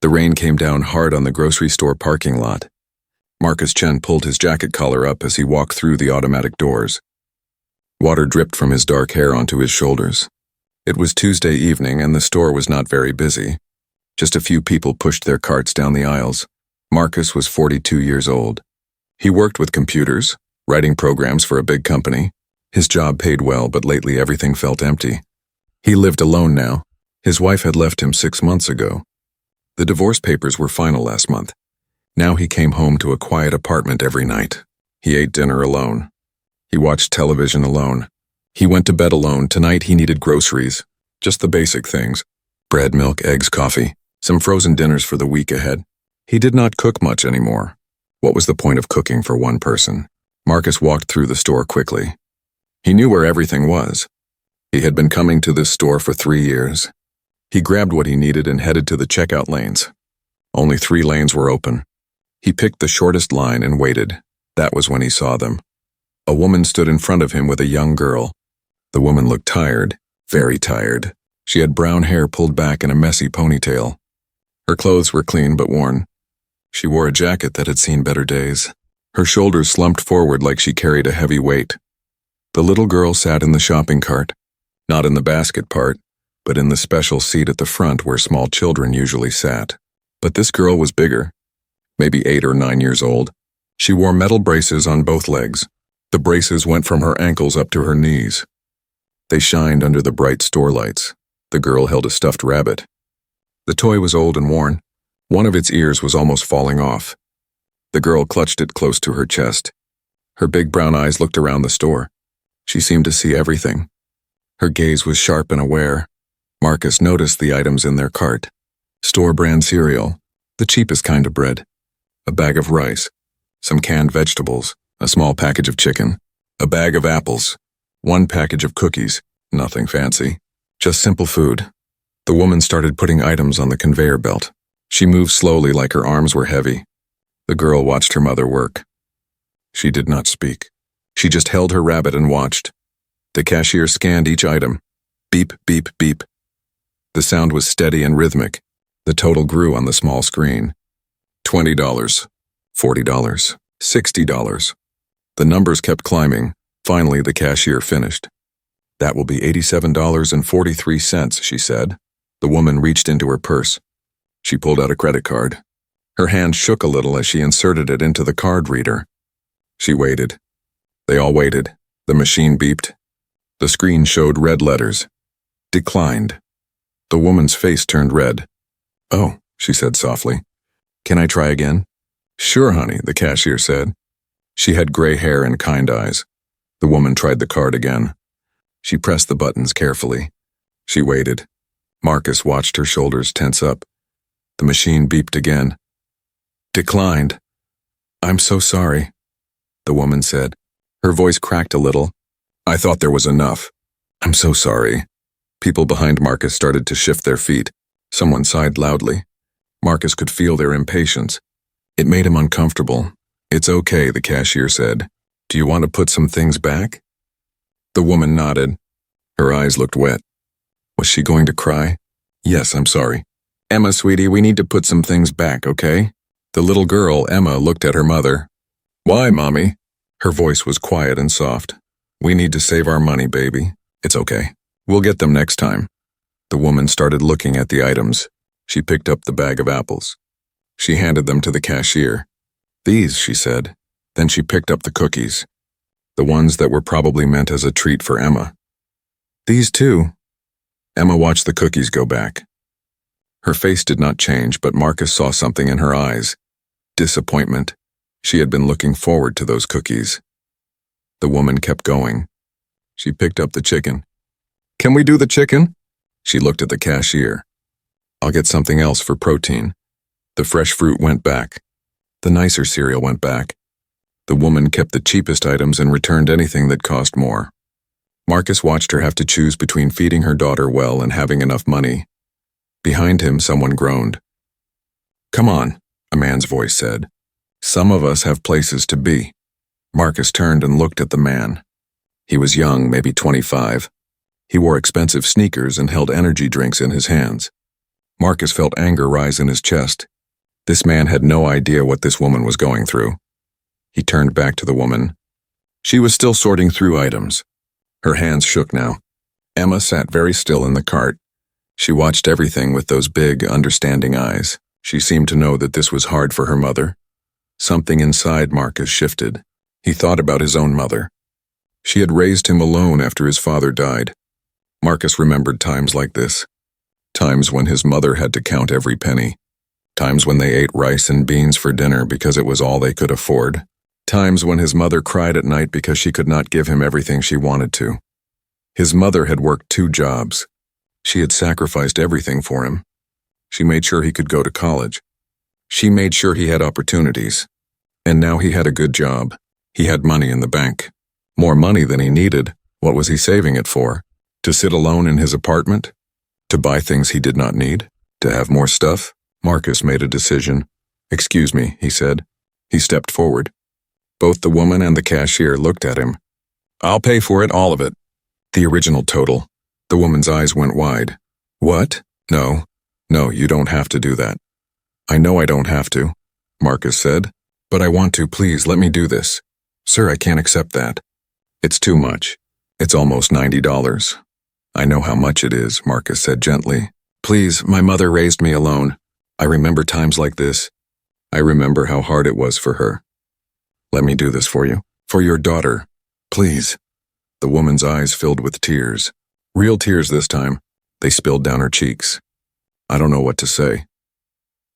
The rain came down hard on the grocery store parking lot. Marcus Chen pulled his jacket collar up as he walked through the automatic doors. Water dripped from his dark hair onto his shoulders. It was Tuesday evening and the store was not very busy. Just a few people pushed their carts down the aisles. Marcus was 42 years old. He worked with computers, writing programs for a big company. His job paid well, but lately everything felt empty. He lived alone now. His wife had left him 6 months ago. The divorce papers were final last month. Now he came home to a quiet apartment every night. He ate dinner alone. He watched television alone. He went to bed alone. Tonight he needed groceries. Just the basic things. Bread, milk, eggs, coffee. Some frozen dinners for the week ahead. He did not cook much anymore. What was the point of cooking for one person? Marcus walked through the store quickly. He knew where everything was. He had been coming to this store for 3 years. He grabbed what he needed and headed to the checkout lanes. Only 3 lanes were open. He picked the shortest line and waited. That was when he saw them. A woman stood in front of him with a young girl. The woman looked tired, very tired. She had brown hair pulled back in a messy ponytail. Her clothes were clean but worn. She wore a jacket that had seen better days. Her shoulders slumped forward like she carried a heavy weight. The little girl sat in the shopping cart, not in the basket part, but in the special seat at the front where small children usually sat. But this girl was bigger, maybe 8 or 9 years old. She wore metal braces on both legs. The braces went from her ankles up to her knees. They shined under the bright store lights. The girl held a stuffed rabbit. The toy was old and worn. One of its ears was almost falling off. The girl clutched it close to her chest. Her big brown eyes looked around the store. She seemed to see everything. Her gaze was sharp and aware. Marcus noticed the items in their cart. Store-brand cereal, the cheapest kind of bread, a bag of rice, some canned vegetables, a small package of chicken, a bag of apples, 1 package of cookies, nothing fancy, just simple food. The woman started putting items on the conveyor belt. She moved slowly like her arms were heavy. The girl watched her mother work. She did not speak. She just held her rabbit and watched. The cashier scanned each item. Beep, beep, beep. The sound was steady and rhythmic. The total grew on the small screen. $20, $40, $60. The numbers kept climbing. Finally, the cashier finished. "That will be $87.43, she said. The woman reached into her purse. She pulled out a credit card. Her hand shook a little as she inserted it into the card reader. She waited. They all waited. The machine beeped. The screen showed red letters. Declined. The woman's face turned red. "Oh," she said softly. "Can I try again?" "Sure, honey," the cashier said. She had gray hair and kind eyes. The woman tried the card again. She pressed the buttons carefully. She waited. Marcus watched her shoulders tense up. The machine beeped again. "Declined." "I'm so sorry," the woman said. Her voice cracked a little. "I thought there was enough. I'm so sorry." People behind Marcus started to shift their feet. Someone sighed loudly. Marcus could feel their impatience. It made him uncomfortable. "It's okay," the cashier said. "Do you want to put some things back?" The woman nodded. Her eyes looked wet. Was she going to cry? "Yes, I'm sorry. Emma, sweetie, we need to put some things back, okay?" The little girl, Emma, looked at her mother. "Why, Mommy?" Her voice was quiet and soft. "We need to save our money, baby. It's okay. We'll get them next time." The woman started looking at the items. She picked up the bag of apples. She handed them to the cashier. "These," she said. Then she picked up the cookies, the ones that were probably meant as a treat for Emma. "These too." Emma watched the cookies go back. Her face did not change, but Marcus saw something in her eyes. Disappointment. She had been looking forward to those cookies. The woman kept going. She picked up the chicken. "Can we do the chicken?" She looked at the cashier. "I'll get something else for protein." The fresh fruit went back. The nicer cereal went back. The woman kept the cheapest items and returned anything that cost more. Marcus watched her have to choose between feeding her daughter well and having enough money. Behind him, someone groaned. "Come on," a man's voice said. "Some of us have places to be." Marcus turned and looked at the man. He was young, maybe 25. He wore expensive sneakers and held energy drinks in his hands. Marcus felt anger rise in his chest. This man had no idea what this woman was going through. He turned back to the woman. She was still sorting through items. Her hands shook now. Emma sat very still in the cart. She watched everything with those big, understanding eyes. She seemed to know that this was hard for her mother. Something inside Marcus shifted. He thought about his own mother. She had raised him alone after his father died. Marcus remembered times like this. Times when his mother had to count every penny. Times when they ate rice and beans for dinner because it was all they could afford. Times when his mother cried at night because she could not give him everything she wanted to. His mother had worked 2 jobs. She had sacrificed everything for him. She made sure he could go to college. She made sure he had opportunities. And now he had a good job. He had money in the bank. More money than he needed. What was he saving it for? To sit alone in his apartment? To buy things he did not need? To have more stuff? Marcus made a decision. "Excuse me," he said. He stepped forward. Both the woman and the cashier looked at him. "I'll pay for it, all of it." The original total. The woman's eyes went wide. "What? No, you don't have to do that." "I know I don't have to," Marcus said. "But I want to, please let me do this." "Sir, I can't accept that." "It's too much. It's almost $90. "I know how much it is," Marcus said gently. "Please, my mother raised me alone. I remember times like this. I remember how hard it was for her. Let me do this for you. For your daughter. Please." The woman's eyes filled with tears. Real tears this time. They spilled down her cheeks. "I don't know what to say."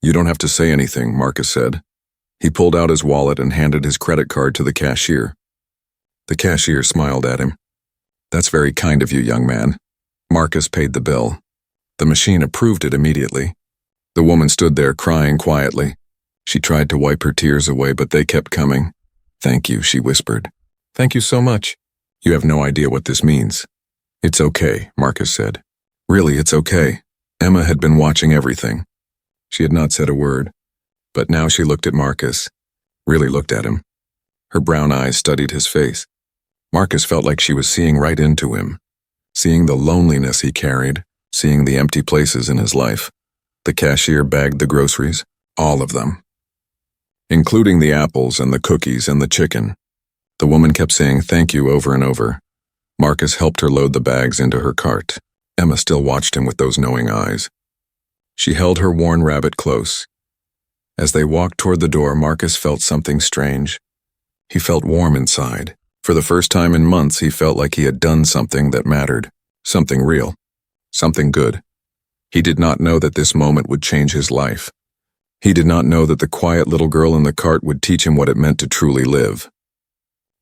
"You don't have to say anything," Marcus said. He pulled out his wallet and handed his credit card to the cashier. The cashier smiled at him. "That's very kind of you, young man." Marcus paid the bill. The machine approved it immediately. The woman stood there crying quietly. She tried to wipe her tears away, but they kept coming. "Thank you," she whispered. "Thank you so much. You have no idea what this means." "It's okay," Marcus said. "Really, it's okay." Emma had been watching everything. She had not said a word, but now she looked at Marcus, really looked at him. Her brown eyes studied his face. Marcus felt like she was seeing right into him, seeing the loneliness he carried, seeing the empty places in his life. The cashier bagged the groceries, all of them, including the apples and the cookies and the chicken. The woman kept saying thank you over and over. Marcus helped her load the bags into her cart. Emma still watched him with those knowing eyes. She held her worn rabbit close. As they walked toward the door, Marcus felt something strange. He felt warm inside. For the first time in months, he felt like he had done something that mattered, something real, something good. He did not know that this moment would change his life. He did not know that the quiet little girl in the cart would teach him what it meant to truly live.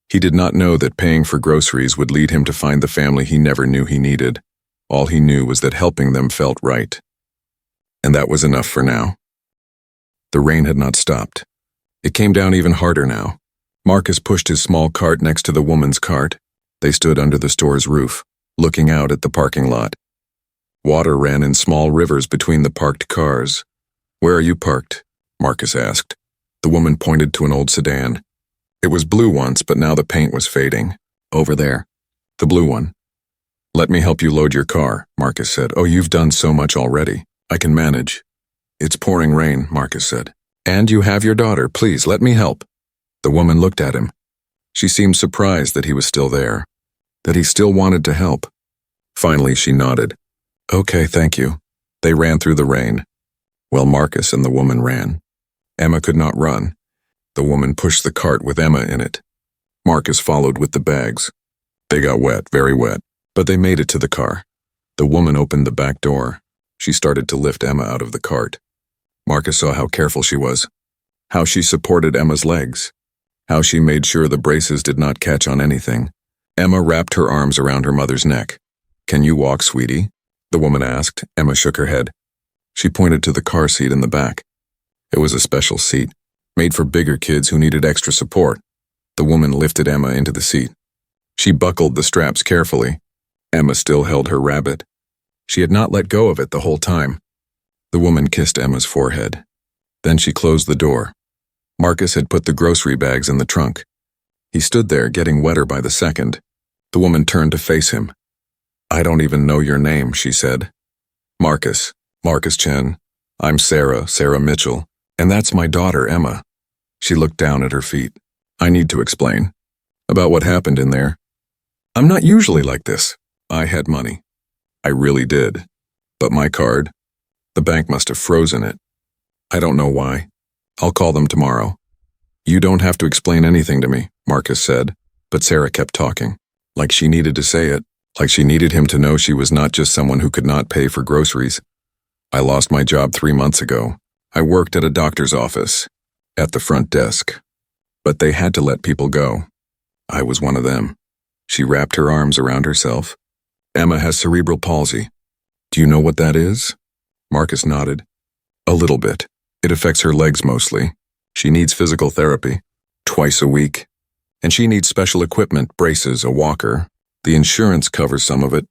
He did not know that paying for groceries would lead him to find the family he never knew he needed. All he knew was that helping them felt right. And that was enough for now. The rain had not stopped. It came down even harder now. Marcus pushed his small cart next to the woman's cart. They stood under the store's roof, looking out at the parking lot. Water ran in small rivers between the parked cars. "Where are you parked?" Marcus asked. The woman pointed to an old sedan. It was blue once, but now the paint was fading. "Over there. The blue one." "Let me help you load your car," Marcus said. "Oh, you've done so much already. I can manage." "It's pouring rain," Marcus said. "And you have your daughter. Please, let me help." The woman looked at him. She seemed surprised that he was still there, that he still wanted to help. Finally, she nodded. "Okay, thank you." They ran through the rain. Well, Marcus and the woman ran. Emma could not run. The woman pushed the cart with Emma in it. Marcus followed with the bags. They got wet, very wet, but they made it to the car. The woman opened the back door. She started to lift Emma out of the cart. Marcus saw how careful she was, how she supported Emma's legs, how she made sure the braces did not catch on anything. Emma wrapped her arms around her mother's neck. "Can you walk, sweetie?" the woman asked. Emma shook her head. She pointed to the car seat in the back. It was a special seat, made for bigger kids who needed extra support. The woman lifted Emma into the seat. She buckled the straps carefully. Emma still held her rabbit. She had not let go of it the whole time. The woman kissed Emma's forehead. Then she closed the door. Marcus had put the grocery bags in the trunk. He stood there, getting wetter by the second. The woman turned to face him. "I don't even know your name," she said. "Marcus." Marcus Chen. I'm Sarah Mitchell, and that's my daughter, Emma. She looked down at her feet. I need to explain. About what happened in there. I'm not usually like this. I had money. I really did. But my card, the bank must have frozen it. I don't know why. I'll call them tomorrow. You don't have to explain anything to me, Marcus said, but Sarah kept talking. Like she needed to say it, like she needed him to know she was not just someone who could not pay for groceries. I lost my job 3 months ago. I worked at a doctor's office, at the front desk. But they had to let people go. I was one of them. She wrapped her arms around herself. Emma has cerebral palsy. Do you know what that is? Marcus nodded. A little bit. It affects her legs mostly. She needs physical therapy, twice a week. And she needs special equipment, braces, a walker. The insurance covers some of it,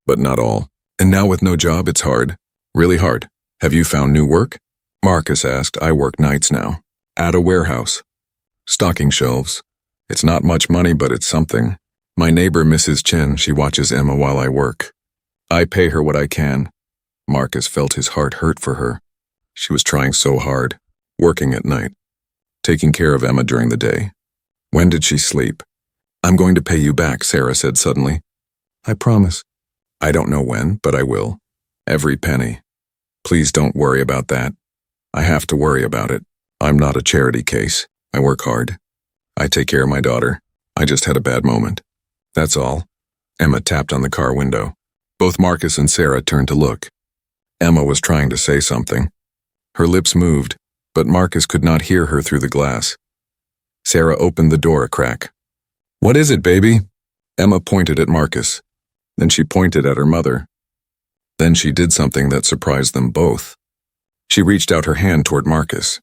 but not all. And now with no job, it's hard. Really hard. Have you found new work? Marcus asked. I work nights now. At a warehouse. Stocking shelves. It's not much money, but it's something. My neighbor, Mrs. Chen, she watches Emma while I work. I pay her what I can. Marcus felt his heart hurt for her. She was trying so hard, working at night, taking care of Emma during the day. When did she sleep? I'm going to pay you back, Sarah said suddenly. I promise. I don't know when, but I will. Every penny. Please don't worry about that. I have to worry about it. I'm not a charity case. I work hard. I take care of my daughter. I just had a bad moment. That's all. Emma tapped on the car window. Both Marcus and Sarah turned to look. Emma was trying to say something. Her lips moved, but Marcus could not hear her through the glass. Sarah opened the door a crack. What is it, baby? Emma pointed at Marcus. Then she pointed at her mother. Then she did something that surprised them both. She reached out her hand toward Marcus.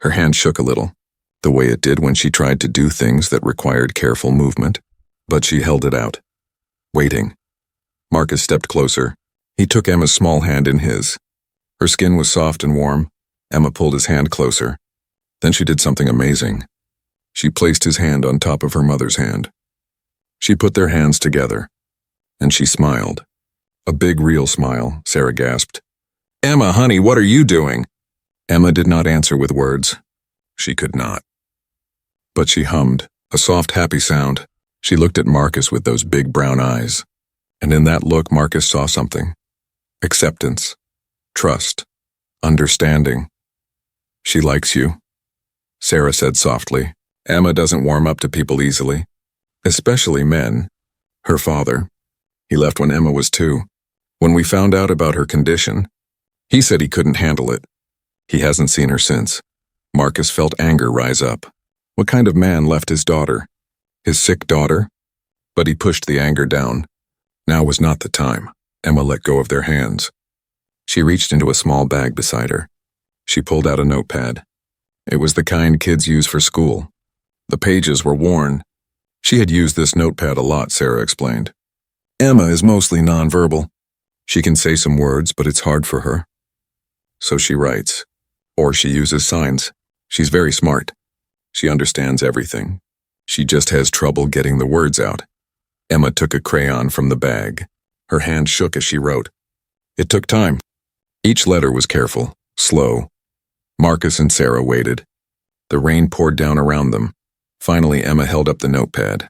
Her hand shook a little, the way it did when she tried to do things that required careful movement, but she held it out, waiting. Marcus stepped closer. He took Emma's small hand in his. Her skin was soft and warm. Emma pulled his hand closer. Then she did something amazing. She placed his hand on top of her mother's hand. She put their hands together, and she smiled. A big, real smile, Sarah gasped. Emma, honey, what are you doing? Emma did not answer with words. She could not. But she hummed, a soft, happy sound. She looked at Marcus with those big brown eyes. And in that look, Marcus saw something. Acceptance. Trust. Understanding. She likes you, Sarah said softly. Emma doesn't warm up to people easily, especially men. Her father. He left when Emma was 2. When we found out about her condition, he said he couldn't handle it. He hasn't seen her since. Marcus felt anger rise up. What kind of man left his daughter? His sick daughter? But he pushed the anger down. Now was not the time. Emma let go of their hands. She reached into a small bag beside her. She pulled out a notepad. It was the kind kids use for school. The pages were worn. She had used this notepad a lot, Sarah explained. Emma is mostly nonverbal. She can say some words, but it's hard for her. So she writes. Or she uses signs. She's very smart. She understands everything. She just has trouble getting the words out. Emma took a crayon from the bag. Her hand shook as she wrote. It took time. Each letter was careful, slow. Marcus and Sarah waited. The rain poured down around them. Finally, Emma held up the notepad.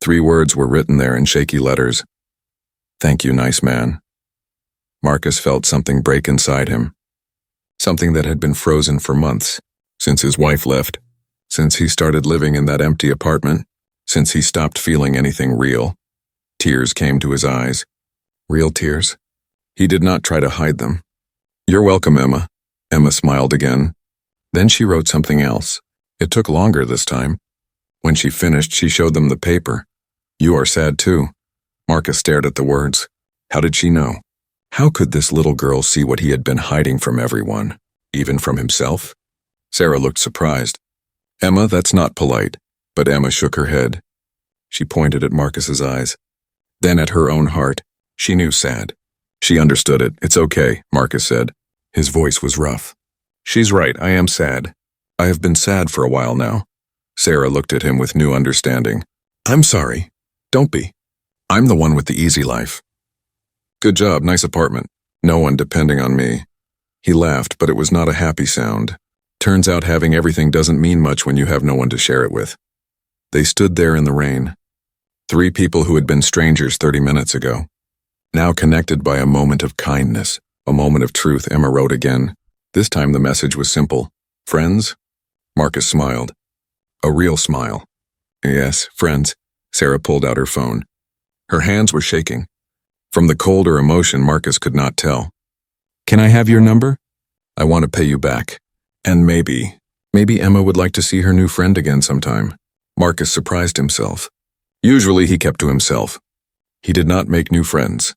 3 words were written there in shaky letters. Thank you, nice man. Marcus felt something break inside him. Something that had been frozen for months, since his wife left, since he started living in that empty apartment, since he stopped feeling anything real. Tears came to his eyes. Real tears. He did not try to hide them. You're welcome, Emma. Emma smiled again. Then she wrote something else. It took longer this time. When she finished, she showed them the paper. You are sad too. Marcus stared at the words. How did she know? How could this little girl see what he had been hiding from everyone, even from himself? Sarah looked surprised. Emma, that's not polite. But Emma shook her head. She pointed at Marcus's eyes. Then at her own heart. She knew sad. She understood it. It's okay, Marcus said. His voice was rough. She's right, I am sad. I have been sad for a while now. Sarah looked at him with new understanding. I'm sorry. Don't be. I'm the one with the easy life. Good job, nice apartment. No one depending on me. He laughed, but it was not a happy sound. Turns out having everything doesn't mean much when you have no one to share it with. They stood there in the rain. 3 people who had been strangers 30 minutes ago. Now connected by a moment of kindness, a moment of truth, Emma wrote again. This time the message was simple. Friends? Marcus smiled. A real smile. Yes, friends. Sarah pulled out her phone. Her hands were shaking. From the cold or emotion, Marcus could not tell. Can I have your number? I want to pay you back. And maybe Emma would like to see her new friend again sometime. Marcus surprised himself. Usually he kept to himself. He did not make new friends.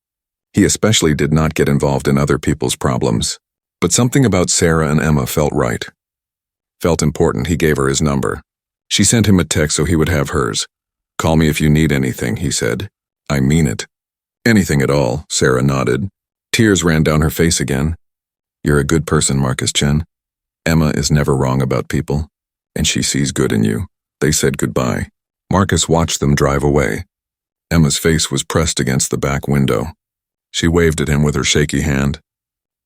He especially did not get involved in other people's problems. But something about Sarah and Emma felt right. Felt important. He gave her his number. She sent him a text so he would have hers. Call me if you need anything, he said. I mean it. Anything at all, Sarah nodded. Tears ran down her face again. You're a good person, Marcus Chen. Emma is never wrong about people, and she sees good in you. They said goodbye. Marcus watched them drive away. Emma's face was pressed against the back window. She waved at him with her shaky hand.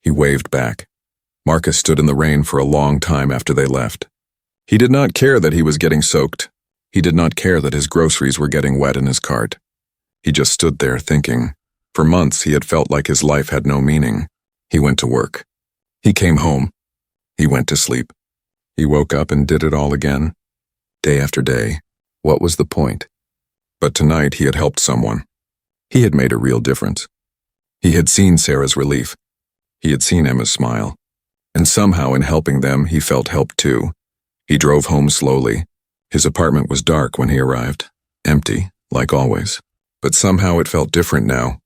He waved back. Marcus stood in the rain for a long time after they left. He did not care that he was getting soaked. He did not care that his groceries were getting wet in his cart. He just stood there thinking. For months he had felt like his life had no meaning. He went to work. He came home. He went to sleep. He woke up and did it all again. Day after day. What was the point? But tonight he had helped someone. He had made a real difference. He had seen Sarah's relief. He had seen Emma's smile. And somehow in helping them he felt helped too. He drove home slowly. His apartment was dark when he arrived. Empty, like always. But somehow it felt different now.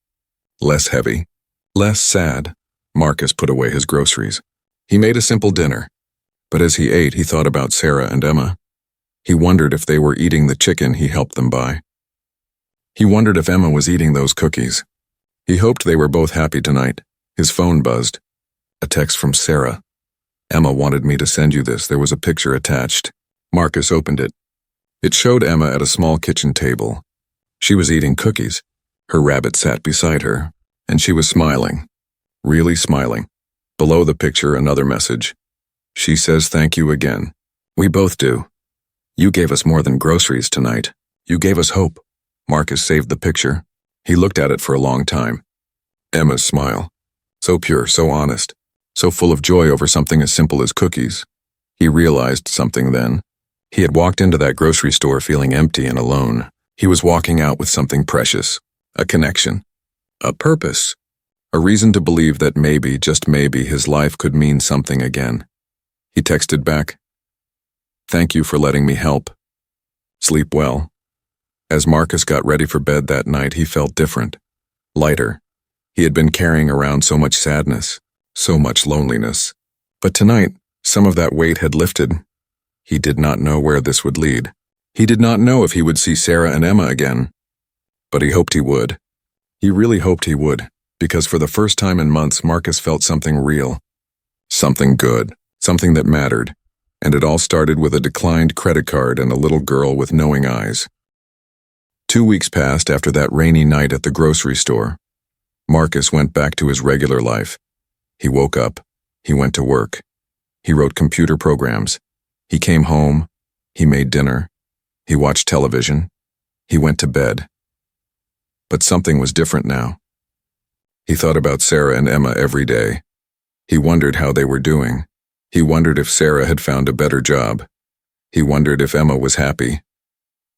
Less heavy. Less sad. Marcus put away his groceries. He made a simple dinner. But as he ate, he thought about Sarah and Emma. He wondered if they were eating the chicken he helped them buy. He wondered if Emma was eating those cookies. He hoped they were both happy tonight. His phone buzzed. A text from Sarah. Emma wanted me to send you this. There was a picture attached. Marcus opened it. It showed Emma at a small kitchen table. She was eating cookies. Her rabbit sat beside her, and she was smiling. Really smiling. Below the picture, another message. She says thank you again. We both do. You gave us more than groceries tonight. You gave us hope. Marcus saved the picture. He looked at it for a long time. Emma's smile. So pure, so honest, so full of joy over something as simple as cookies. He realized something then. He had walked into that grocery store feeling empty and alone. He was walking out with something precious. A connection. A purpose. A reason to believe that maybe, just maybe, his life could mean something again. He texted back. Thank you for letting me help. Sleep well. As Marcus got ready for bed that night, he felt different. Lighter. He had been carrying around so much sadness, so much loneliness. But tonight, some of that weight had lifted. He did not know where this would lead. He did not know if he would see Sarah and Emma again. But he hoped he would. He really hoped he would, because for the first time in months, Marcus felt something real. Something good. Something that mattered. And it all started with a declined credit card and a little girl with knowing eyes. 2 weeks passed after that rainy night at the grocery store. Marcus went back to his regular life. He woke up. He went to work. He wrote computer programs. He came home. He made dinner. He watched television. He went to bed. But something was different now. He thought about Sarah and Emma every day. He wondered how they were doing. He wondered if Sarah had found a better job. He wondered if Emma was happy.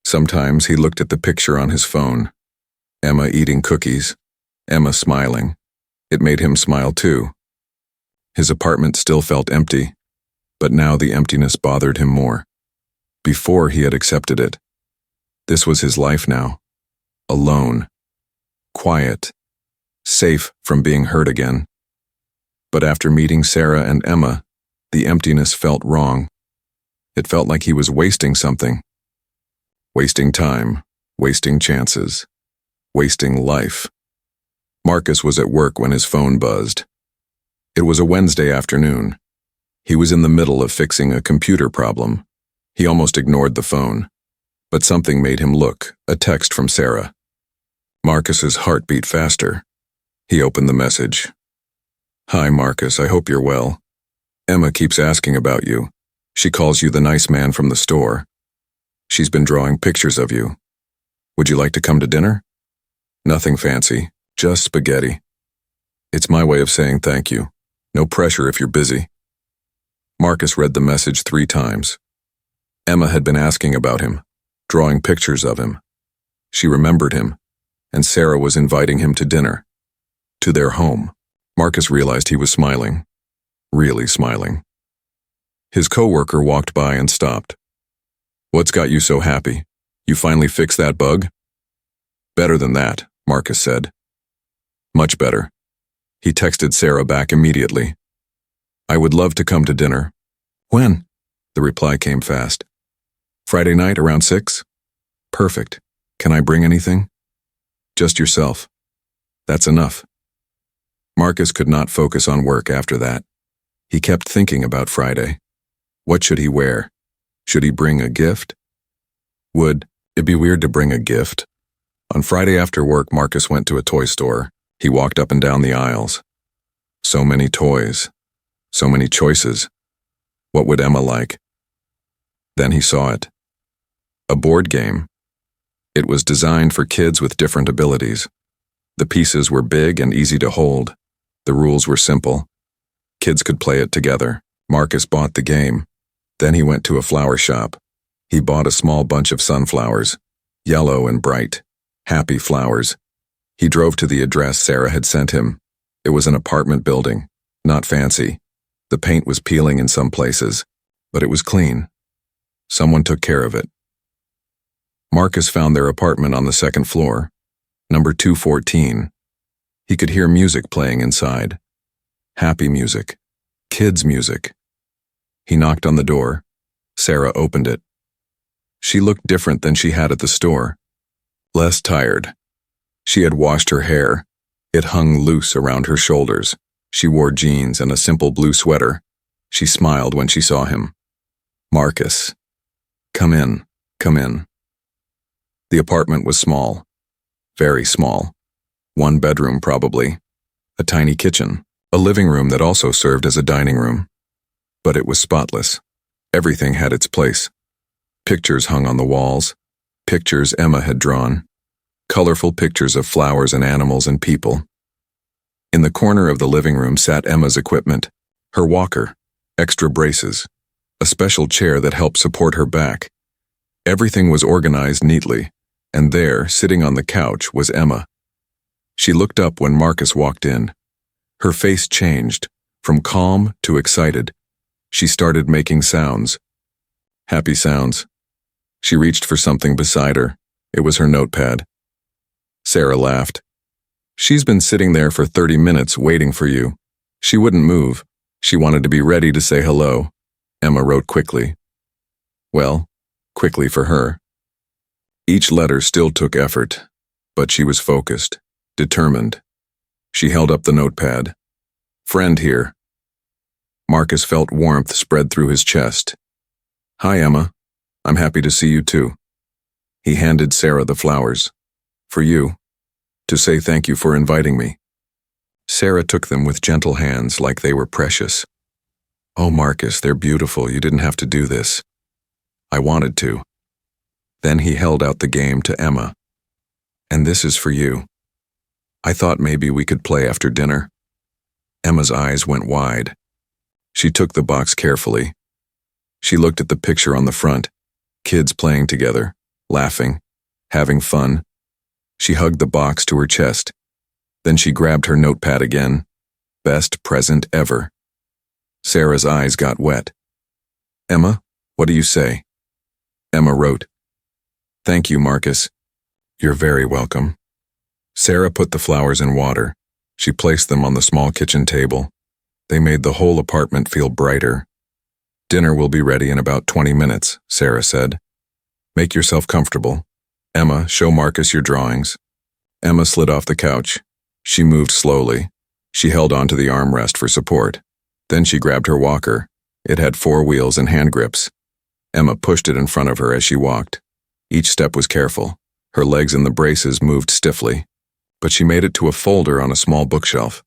Sometimes he looked at the picture on his phone. Emma eating cookies. Emma smiling. It made him smile too. His apartment still felt empty, but now the emptiness bothered him more. Before he had accepted it. This was his life now. Alone. Quiet. Safe from being hurt again. But after meeting Sarah and Emma, the emptiness felt wrong. It felt like he was wasting something. Wasting time, wasting chances, wasting life. Marcus was at work when his phone buzzed. It was a Wednesday afternoon. He was in the middle of fixing a computer problem. He almost ignored the phone. But something made him look, a text from Sarah. Marcus's heart beat faster. He opened the message. Hi, Marcus, I hope you're well. Emma keeps asking about you. She calls you the nice man from the store. She's been drawing pictures of you. Would you like to come to dinner? Nothing fancy, just spaghetti. It's my way of saying thank you. No pressure if you're busy. Marcus read the message 3 times. Emma had been asking about him, drawing pictures of him. She remembered him, and Sarah was inviting him to dinner. To their home. Marcus realized he was smiling. Really smiling. His coworker walked by and stopped. What's got you so happy? You finally fixed that bug? Better than that, Marcus said. Much better. He texted Sarah back immediately. I would love to come to dinner. When? The reply came fast. Friday night around 6? Perfect. Can I bring anything? Just yourself. That's enough. Marcus could not focus on work after that. He kept thinking about Friday. What should he wear? Should he bring a gift? Would it be weird to bring a gift? On Friday after work, Marcus went to a toy store. He walked up and down the aisles. So many toys. So many choices. What would Emma like? Then he saw it. A board game. It was designed for kids with different abilities. The pieces were big and easy to hold. The rules were simple. Kids could play it together. Marcus bought the game. Then he went to a flower shop. He bought a small bunch of sunflowers, yellow and bright, happy flowers. He drove to the address Sarah had sent him. It was an apartment building, not fancy. The paint was peeling in some places, but it was clean. Someone took care of it. Marcus found their apartment on the 2nd floor, number 214. He could hear music playing inside. Happy music. Kids' music. He knocked on the door. Sarah opened it. She looked different than she had at the store. Less tired. She had washed her hair. It hung loose around her shoulders. She wore jeans and a simple blue sweater. She smiled when she saw him. Marcus. Come in, come in. The apartment was small. Very small. 1 bedroom probably. A tiny kitchen. A living room that also served as a dining room. But it was spotless. Everything had its place. Pictures hung on the walls. Pictures Emma had drawn. Colorful pictures of flowers and animals and people. In the corner of the living room sat Emma's equipment, her walker, extra braces, a special chair that helped support her back. Everything was organized neatly, and there, sitting on the couch, was Emma. She looked up when Marcus walked in. Her face changed, from calm to excited. She started making sounds. Happy sounds. She reached for something beside her. It was her notepad. Sarah laughed. She's been sitting there for 30 minutes waiting for you. She wouldn't move. She wanted to be ready to say hello. Emma wrote quickly. Well, quickly for her. Each letter still took effort, but she was focused, determined. She held up the notepad. Friend here. Marcus felt warmth spread through his chest. Hi, Emma. I'm happy to see you too. He handed Sarah the flowers. For you. To say thank you for inviting me. Sarah took them with gentle hands like they were precious. Oh, Marcus, they're beautiful. You didn't have to do this. I wanted to. Then he held out the game to Emma. And this is for you. I thought maybe we could play after dinner. Emma's eyes went wide. She took the box carefully. She looked at the picture on the front. Kids playing together, laughing, having fun. She hugged the box to her chest. Then she grabbed her notepad again. Best present ever. Sarah's eyes got wet. Emma, what do you say? Emma wrote. Thank you, Marcus. You're very welcome. Sarah put the flowers in water. She placed them on the small kitchen table. They made the whole apartment feel brighter. Dinner will be ready in about 20 minutes, Sarah said. Make yourself comfortable. Emma, show Marcus your drawings. Emma slid off the couch. She moved slowly. She held onto the armrest for support. Then she grabbed her walker. It had 4 wheels and hand grips. Emma pushed it in front of her as she walked. Each step was careful. Her legs in the braces moved stiffly. But she made it to a folder on a small bookshelf.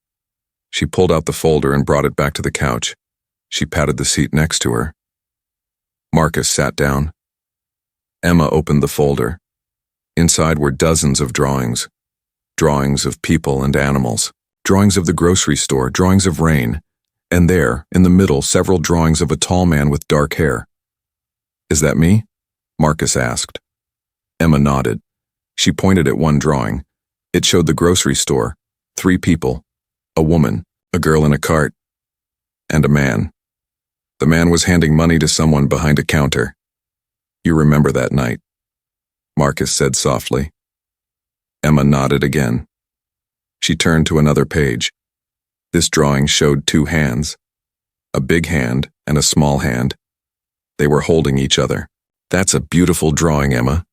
She pulled out the folder and brought it back to the couch. She patted the seat next to her. Marcus sat down. Emma opened the folder. Inside were dozens of drawings. Drawings of people and animals. Drawings of the grocery store, drawings of rain. And there, in the middle, several drawings of a tall man with dark hair. "Is that me?" Marcus asked. Emma nodded. She pointed at one drawing. It showed the grocery store, 3 people, a woman, a girl in a cart, and a man. The man was handing money to someone behind a counter. "You remember that night?" Marcus said softly. Emma nodded again. She turned to another page. This drawing showed 2 hands, a big hand and a small hand. They were holding each other. "That's a beautiful drawing, Emma,"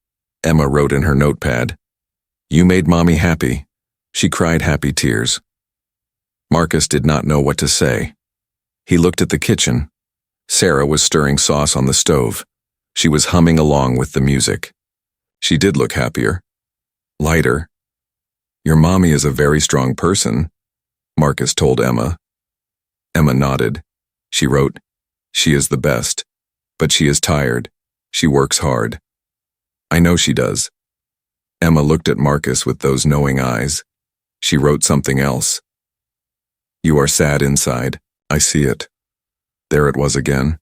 Emma wrote in her notepad. "You made Mommy happy." She cried happy tears. Marcus did not know what to say. He looked at the kitchen. Sarah was stirring sauce on the stove. She was humming along with the music. She did look happier. Lighter. "Your mommy is a very strong person," Marcus told Emma. Emma nodded. She wrote, "She is the best, but she is tired. She works hard." "I know she does." Emma looked at Marcus with those knowing eyes. She wrote something else. "You are sad inside. I see it." There it was again.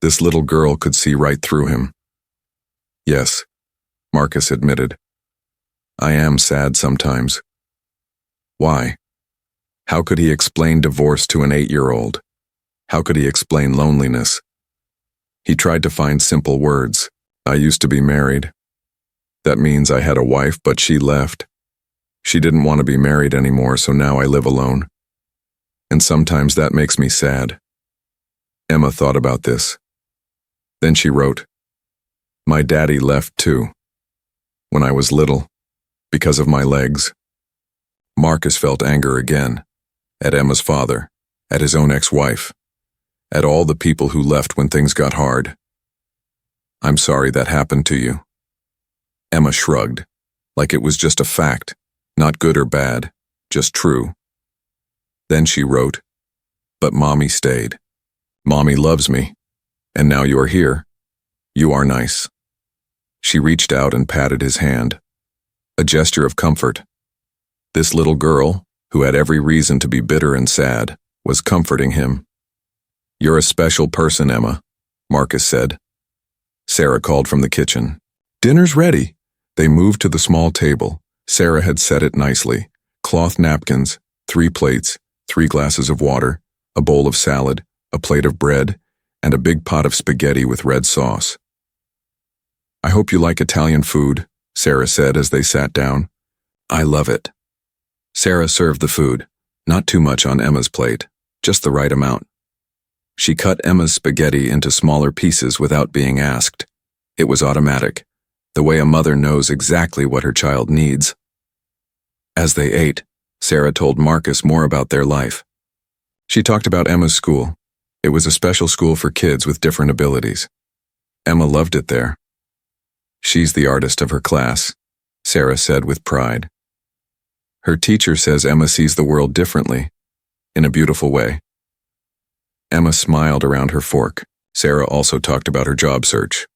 This little girl could see right through him. "Yes," Marcus admitted. "I am sad sometimes." Why? How could he explain divorce to an 8-year-old? How could he explain loneliness? He tried to find simple words. "I used to be married. That means I had a wife, but she left. She didn't want to be married anymore, so now I live alone. And sometimes that makes me sad." Emma thought about this. Then she wrote, "My daddy left too. When I was little, because of my legs." Marcus felt anger again, at Emma's father, at his own ex-wife, at all the people who left when things got hard. "I'm sorry that happened to you." Emma shrugged, like it was just a fact, not good or bad, just true. Then she wrote, "But Mommy stayed. Mommy loves me, and now you are here. You are nice." She reached out and patted his hand, a gesture of comfort. This little girl, who had every reason to be bitter and sad, was comforting him. "You're a special person, Emma," Marcus said. Sarah called from the kitchen. "Dinner's ready." They moved to the small table. Sarah had set it nicely. Cloth napkins, 3 plates, 3 glasses of water, a bowl of salad, a plate of bread, and a big pot of spaghetti with red sauce. "I hope you like Italian food," Sarah said as they sat down. "I love it." Sarah served the food, not too much on Emma's plate, just the right amount. She cut Emma's spaghetti into smaller pieces without being asked. It was automatic, the way a mother knows exactly what her child needs. As they ate, Sarah told Marcus more about their life. She talked about Emma's school. It was a special school for kids with different abilities. Emma loved it there. "She's the artist of her class," Sarah said with pride. Her teacher says Emma sees the world differently, in a beautiful way. Emma smiled around her fork. Sarah also talked about her job search.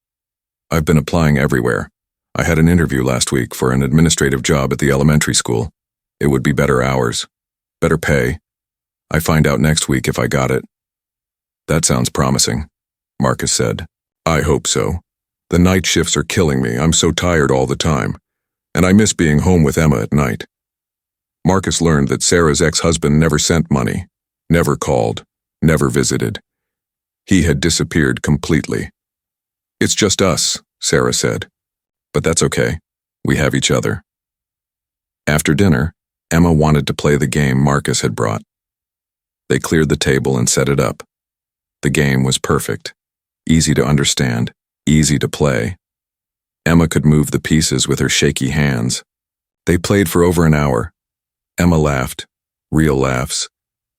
"I've been applying everywhere. I had an interview last week for an administrative job at the elementary school. It would be better hours, better pay. I find out next week if I got it." "That sounds promising," Marcus said. "I hope so. The night shifts are killing me. I'm so tired all the time, and I miss being home with Emma at night." Marcus learned that Sarah's ex-husband never sent money, never called, never visited. He had disappeared completely. "It's just us," Sarah said. "But that's okay. We have each other." After dinner, Emma wanted to play the game Marcus had brought. They cleared the table and set it up. The game was perfect, easy to understand, easy to play. Emma could move the pieces with her shaky hands. They played for over an hour. Emma laughed, real laughs,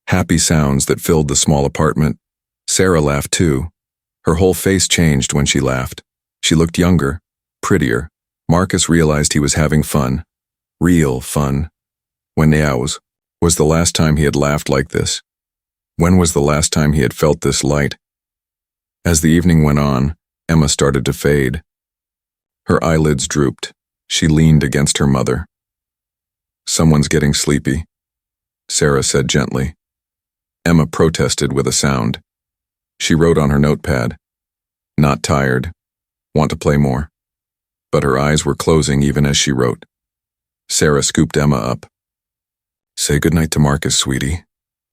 happy sounds that filled the small apartment. Sarah laughed too. Her whole face changed when she laughed. She looked younger, prettier. Marcus realized he was having fun. Real fun. When the hours Was the last time he had laughed like this? When was the last time he had felt this light? As the evening went on, Emma started to fade. Her eyelids drooped. She leaned against her mother. "Someone's getting sleepy," Sarah said gently. Emma protested with a sound. She wrote on her notepad, "Not tired. Want to play more?" But her eyes were closing even as she wrote. Sarah scooped Emma up. "Say goodnight to Marcus, sweetie."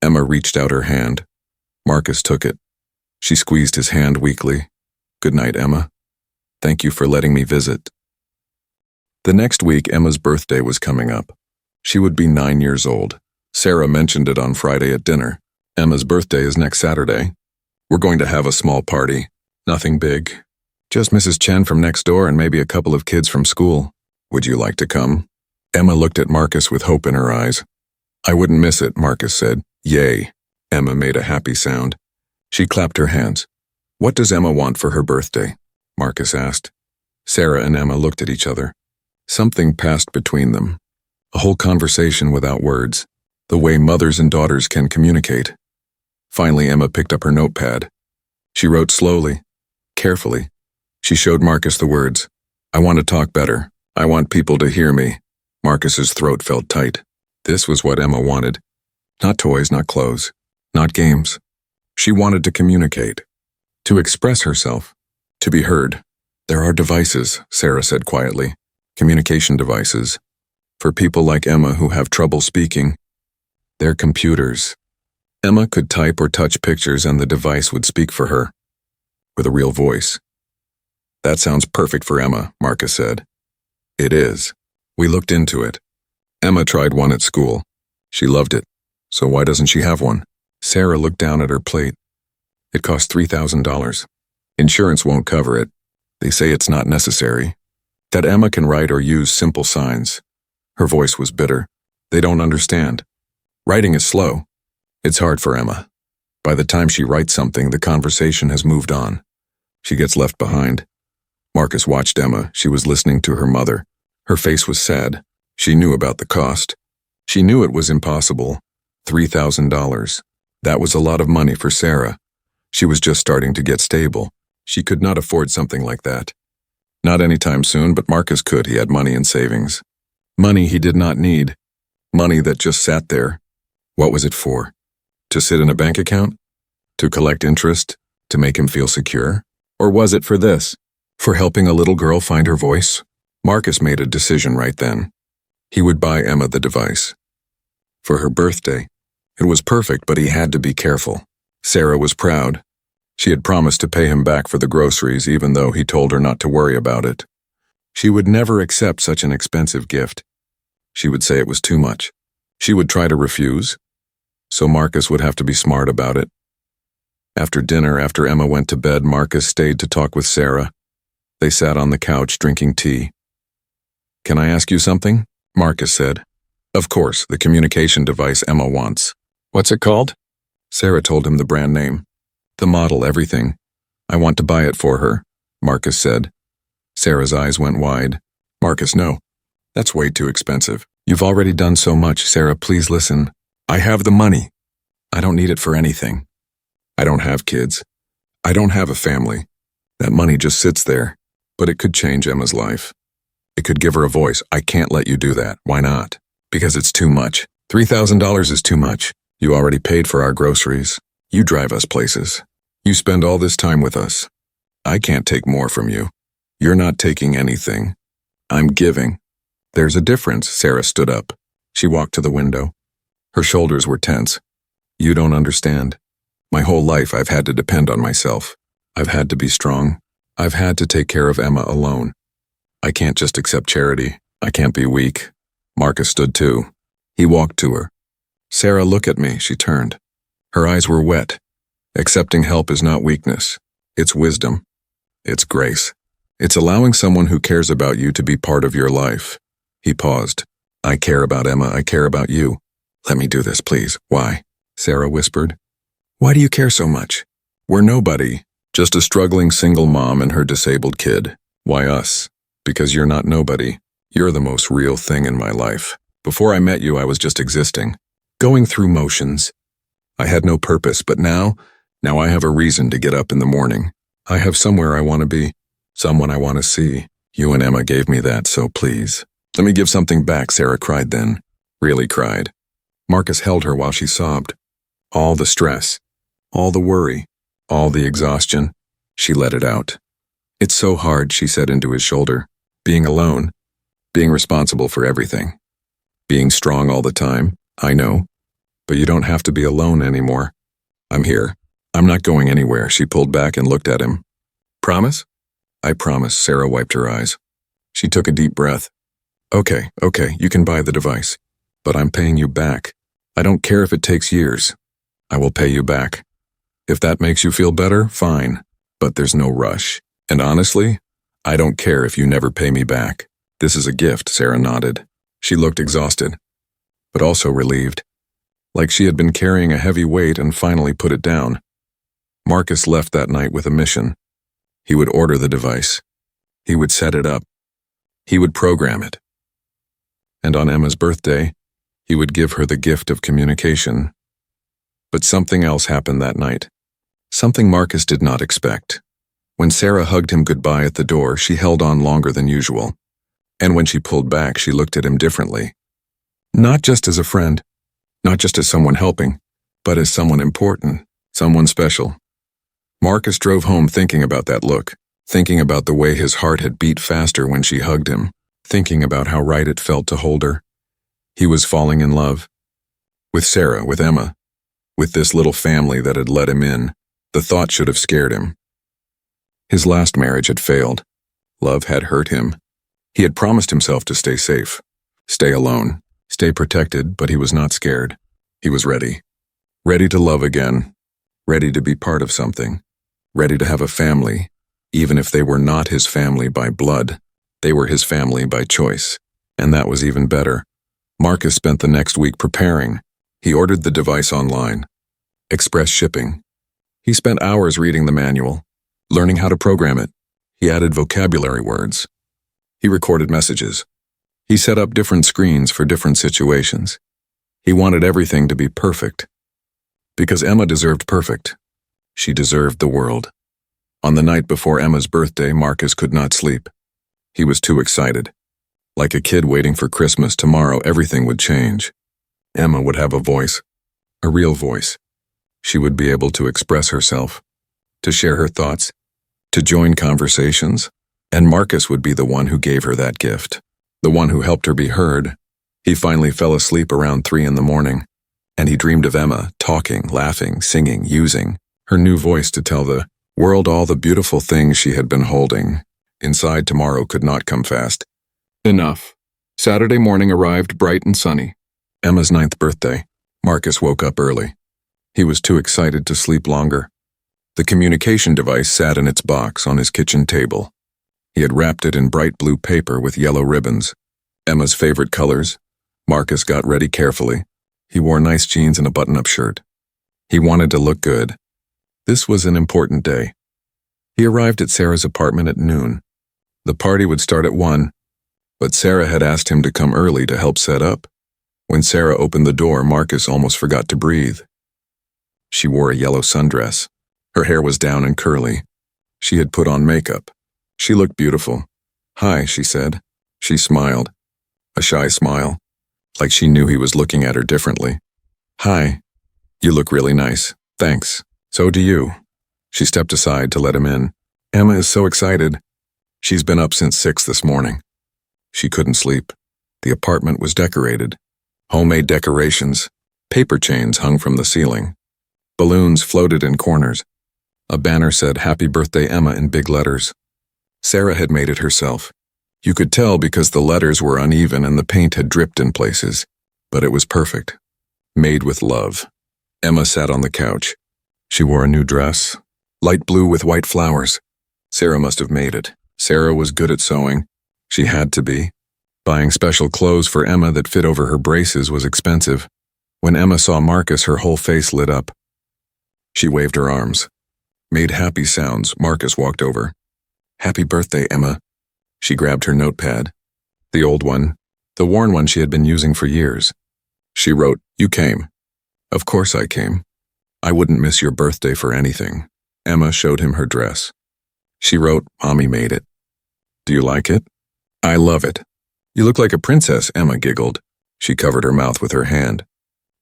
Emma reached out her hand. Marcus took it. She squeezed his hand weakly. "Good night, Emma. Thank you for letting me visit." The next week, Emma's birthday was coming up. She would be 9 years old. Sarah mentioned it on Friday at dinner. "Emma's birthday is next Saturday. We're going to have a small party. Nothing big. Just Mrs. Chen from next door and maybe a couple of kids from school. Would you like to come?" Emma looked at Marcus with hope in her eyes. "I wouldn't miss it," Marcus said. "Yay." Emma made a happy sound. She clapped her hands. "What does Emma want for her birthday?" Marcus asked. Sarah and Emma looked at each other. Something passed between them. A whole conversation without words. The way mothers and daughters can communicate. Finally, Emma picked up her notepad. She wrote slowly, carefully. She showed Marcus the words. "I want to talk better. I want people to hear me." Marcus's throat felt tight. This was what Emma wanted. Not toys, not clothes, not games. She wanted to communicate, to express herself, to be heard. "There are devices," Sarah said quietly. "Communication devices. For people like Emma who have trouble speaking. They're computers." Emma could type or touch pictures and the device would speak for her, with a real voice. "That sounds perfect for Emma," Marcus said. "It is." We looked into it. Emma tried one at school. She loved it. So why doesn't she have one? Sarah looked down at her plate. "It costs $3,000. Insurance won't cover it. They say it's not necessary. That Emma can write or use simple signs." Her voice was bitter. "They don't understand. Writing is slow. It's hard for Emma. By the time she writes something, the conversation has moved on. She gets left behind." Marcus watched Emma. She was listening to her mother. Her face was sad. She knew about the cost. She knew it was impossible. $3,000. That was a lot of money for Sarah. She was just starting to get stable. She could not afford something like that. Not anytime soon, but Marcus could. He had money in savings. Money he did not need. Money that just sat there. What was it for? To sit in a bank account? To collect interest? To make him feel secure? Or was it for this? For helping a little girl find her voice? Marcus made a decision right then. He would buy Emma the device. For her birthday. It was perfect, but he had to be careful. Sarah was proud. She had promised to pay him back for the groceries, even though he told her not to worry about it. She would never accept such an expensive gift. She would say it was too much. She would try to refuse. So Marcus would have to be smart about it. After dinner, after Emma went to bed, Marcus stayed to talk with Sarah. They sat on the couch drinking tea. "Can I ask you something?" Marcus said. "Of course, the communication device Emma wants." "What's it called?" Sarah told him the brand name. "The model, everything. I want to buy it for her," Marcus said. Sarah's eyes went wide. "Marcus, no. That's way too expensive. You've already done so much, Sarah, please listen. I have the money. I don't need it for anything. I don't have kids. I don't have a family. That money just sits there. But it could change Emma's life. It could give her a voice. I can't let you do that. Why not? Because it's too much. $3,000 is too much. You already paid for our groceries. You drive us places. You spend all this time with us. I can't take more from you. You're not taking anything. I'm giving." "There's a difference." Sarah stood up. She walked to the window. Her shoulders were tense. "You don't understand. My whole life I've had to depend on myself. I've had to be strong. I've had to take care of Emma alone. I can't just accept charity. I can't be weak." Marcus stood too. He walked to her. "Sarah, look at me," she turned. Her eyes were wet. "Accepting help is not weakness. It's wisdom. It's grace. It's allowing someone who cares about you to be part of your life." He paused. "I care about Emma. I care about you. Let me do this, please." "Why?" Sarah whispered. "Why do you care so much? We're nobody. Just a struggling single mom and her disabled kid. Why us? Because you're not nobody. You're the most real thing in my life. Before I met you, I was just existing. Going through motions. I had no purpose, but now I have a reason to get up in the morning. I have somewhere I want to be, someone I want to see. You and Emma gave me that, so please. Let me give something back, Sarah cried then. Really cried. Marcus held her while she sobbed. All the stress, all the worry, all the exhaustion, she let it out. It's so hard, she said into his shoulder. Being alone, being responsible for everything. Being strong all the time, I know. But you don't have to be alone anymore. I'm here. I'm not going anywhere, she pulled back and looked at him. Promise? I promise, Sarah wiped her eyes. She took a deep breath. Okay, you can buy the device. But I'm paying you back. I don't care if it takes years. I will pay you back. If that makes you feel better, fine. But there's no rush. And honestly, I don't care if you never pay me back. This is a gift, Sarah nodded. She looked exhausted, but also relieved. Like she had been carrying a heavy weight and finally put it down. Marcus left that night with a mission. He would order the device. He would set it up. He would program it. And on Emma's birthday, he would give her the gift of communication. But something else happened that night. Something Marcus did not expect. When Sarah hugged him goodbye at the door, she held on longer than usual. And when she pulled back, she looked at him differently. Not just as a friend, not just as someone helping, but as someone important, someone special. Marcus drove home thinking about that look, thinking about the way his heart had beat faster when she hugged him, thinking about how right it felt to hold her. He was falling in love. With Sarah, with Emma, with this little family that had let him in. The thought should have scared him. His last marriage had failed. Love had hurt him. He had promised himself to stay safe, stay alone, stay protected, but he was not scared. He was ready. Ready to love again. Ready to be part of something. Ready to have a family, even if they were not his family by blood. They were his family by choice. And that was even better. Marcus spent the next week preparing. He ordered the device online. Express shipping. He spent hours reading the manual, learning how to program it. He added vocabulary words. He recorded messages. He set up different screens for different situations. He wanted everything to be perfect. Because Emma deserved perfect. She deserved the world. On the night before Emma's birthday, Marcus could not sleep. He was too excited. Like a kid waiting for Christmas, tomorrow everything would change. Emma would have a voice. A real voice. She would be able to express herself, to share her thoughts, to join conversations, and Marcus would be the one who gave her that gift, the one who helped her be heard. He finally fell asleep around 3 a.m, and he dreamed of Emma, talking, laughing, singing, using her new voice to tell the world all the beautiful things she had been holding. Inside, tomorrow could not come fast. Enough. Saturday morning arrived bright and sunny. Emma's 9th birthday. Marcus woke up early. He was too excited to sleep longer. The communication device sat in its box on his kitchen table. He had wrapped it in bright blue paper with yellow ribbons. Emma's favorite colors. Marcus got ready carefully. He wore nice jeans and a button-up shirt. He wanted to look good. This was an important day. He arrived at Sarah's apartment at noon. The party would start at 1, but Sarah had asked him to come early to help set up. When Sarah opened the door, Marcus almost forgot to breathe. She wore a yellow sundress. Her hair was down and curly. She had put on makeup. She looked beautiful. "Hi," she said. She smiled. A shy smile, like she knew he was looking at her differently. "Hi. You look really nice. Thanks. So do you." She stepped aside to let him in. Emma is so excited. She's been up since 6 this morning. She couldn't sleep. The apartment was decorated. Homemade decorations. Paper chains hung from the ceiling. Balloons floated in corners. A banner said, "Happy Birthday, Emma," in big letters. Sarah had made it herself. You could tell because the letters were uneven and the paint had dripped in places. But it was perfect. Made with love. Emma sat on the couch. She wore a new dress. Light blue with white flowers. Sarah must have made it. Sarah was good at sewing. She had to be. Buying special clothes for Emma that fit over her braces was expensive. When Emma saw Marcus, her whole face lit up. She waved her arms. Made happy sounds. Marcus walked over. "Happy birthday, Emma." She grabbed her notepad. The old one. The worn one she had been using for years. She wrote, "You came." "Of course I came. I wouldn't miss your birthday for anything." Emma showed him her dress. She wrote, "Mommy made it." "Do you like it?" "I love it." "You look like a princess," Emma giggled. She covered her mouth with her hand.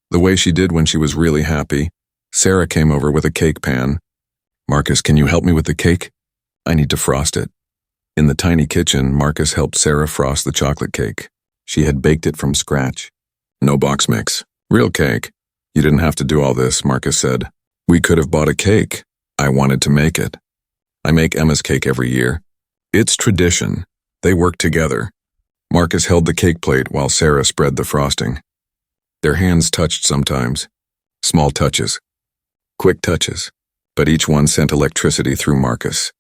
The way she did when she was really happy. Sarah came over with a cake pan. "Marcus, can you help me with the cake? I need to frost it." In the tiny kitchen, Marcus helped Sarah frost the chocolate cake. She had baked it from scratch. "No box mix. Real cake." "You didn't have to do all this," Marcus said. "We could have bought a cake. I wanted to make it. I make Emma's cake every year. It's tradition." They worked together. Marcus held the cake plate while Sarah spread the frosting. Their hands touched sometimes. Small touches. Quick touches. But each one sent electricity through Marcus.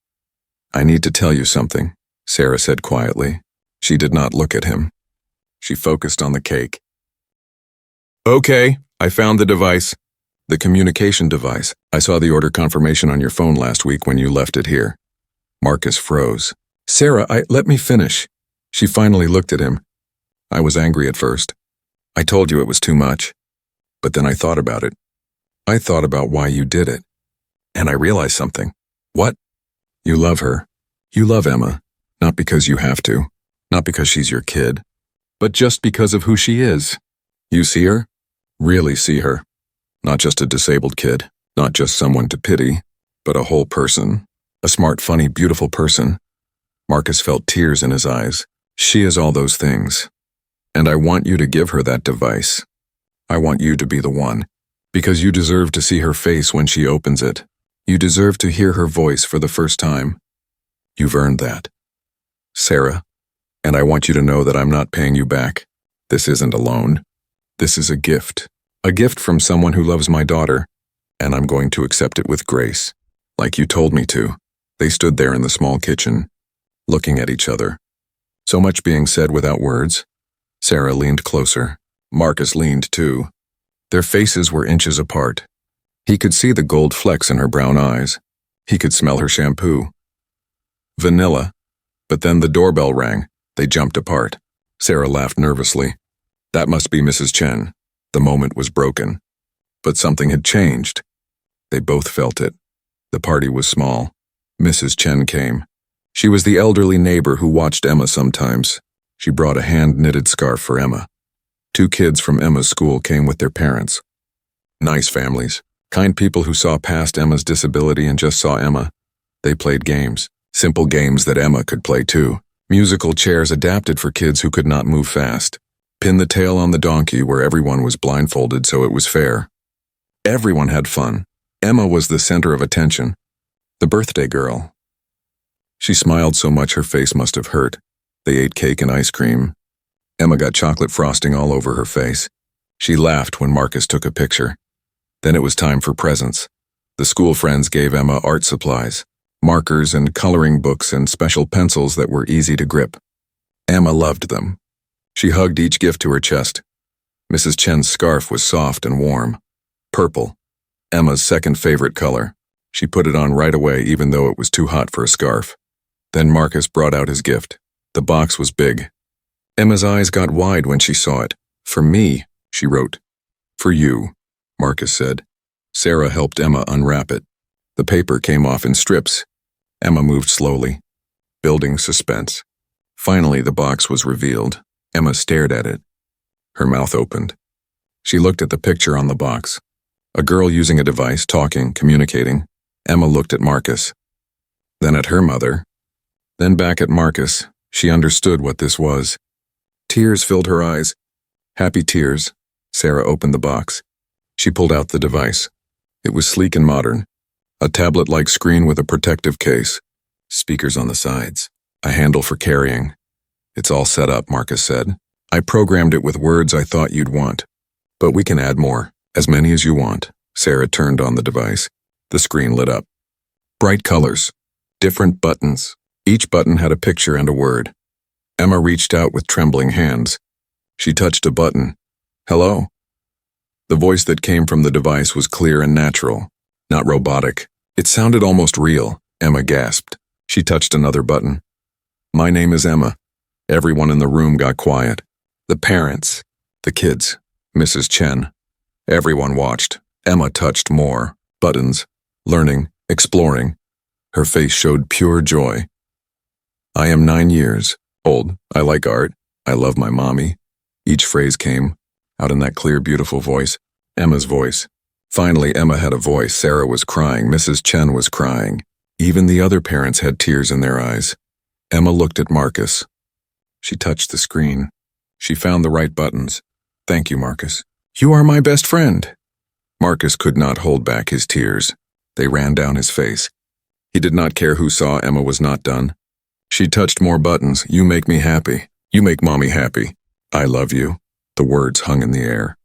"I need to tell you something," Sarah said quietly. She did not look at him. She focused on the cake. "Okay, I found the device. The communication device. I saw the order confirmation on your phone last week when you left it here." Marcus froze. "Sarah, let me finish." She finally looked at him. "I was angry at first. I told you it was too much. But then I thought about it. I thought about why you did it. And I realized something." "What?" "You love her. You love Emma. Not because you have to. Not because she's your kid. But just because of who she is. You see her? Really see her. Not just a disabled kid. Not just someone to pity. But a whole person. A smart, funny, beautiful person." Marcus felt tears in his eyes. "She is all those things. And I want you to give her that device. I want you to be the one. Because you deserve to see her face when she opens it. You deserve to hear her voice for the first time. You've earned that. Sarah, and I want you to know that I'm not paying you back. This isn't a loan. This is a gift. A gift from someone who loves my daughter, and I'm going to accept it with grace. Like you told me to." They stood there in the small kitchen, looking at each other. So much being said without words. Sarah leaned closer. Marcus leaned too. Their faces were inches apart. He could see the gold flecks in her brown eyes. He could smell her shampoo. Vanilla. But then the doorbell rang. They jumped apart. Sarah laughed nervously. That must be Mrs. Chen. The moment was broken. But something had changed. They both felt it. The party was small. Mrs. Chen came. She was the elderly neighbor who watched Emma sometimes. She brought a hand-knitted scarf for Emma. 2 kids from Emma's school came with their parents. Nice families. Kind people who saw past Emma's disability and just saw Emma. They played games. Simple games that Emma could play too. Musical chairs adapted for kids who could not move fast. Pin the tail on the donkey where everyone was blindfolded so it was fair. Everyone had fun. Emma was the center of attention. The birthday girl. She smiled so much her face must have hurt. They ate cake and ice cream. Emma got chocolate frosting all over her face. She laughed when Marcus took a picture. Then it was time for presents. The school friends gave Emma art supplies, markers and coloring books and special pencils that were easy to grip. Emma loved them. She hugged each gift to her chest. Mrs. Chen's scarf was soft and warm. Purple. Emma's second favorite color. She put it on right away even though it was too hot for a scarf. Then Marcus brought out his gift. The box was big. Emma's eyes got wide when she saw it. "For me," she wrote. "For you," Marcus said. Sarah helped Emma unwrap it. The paper came off in strips. Emma moved slowly, building suspense. Finally, the box was revealed. Emma stared at it. Her mouth opened. She looked at the picture on the box. A girl using a device, talking, communicating. Emma looked at Marcus. Then at her mother. Then back at Marcus. She understood what this was. Tears filled her eyes. Happy tears. Sarah opened the box. She pulled out the device. It was sleek and modern. A tablet-like screen with a protective case. Speakers on the sides. A handle for carrying. "It's all set up," Marcus said. "I programmed it with words I thought you'd want. But we can add more, as many as you want." Sarah turned on the device. The screen lit up. Bright colors. Different buttons. Each button had a picture and a word. Emma reached out with trembling hands. She touched a button. "Hello." The voice that came from the device was clear and natural, not robotic. It sounded almost real. Emma gasped. She touched another button. "My name is Emma." Everyone in the room got quiet. The parents, the kids, Mrs. Chen. Everyone watched. Emma touched more. Buttons. Learning. Exploring. Her face showed pure joy. I am 9 years old. I like art. I love my mommy. Each phrase came out in that clear, beautiful voice. Emma's voice. Finally, Emma had a voice. Sarah was crying. Mrs. Chen was crying. Even the other parents had tears in their eyes. Emma looked at Marcus. She touched the screen. She found the right buttons. Thank you, Marcus. You are my best friend. Marcus could not hold back his tears. They ran down his face. He did not care who saw Emma was not done. She touched more buttons. You make me happy. You make mommy happy. I love you. The words hung in the air.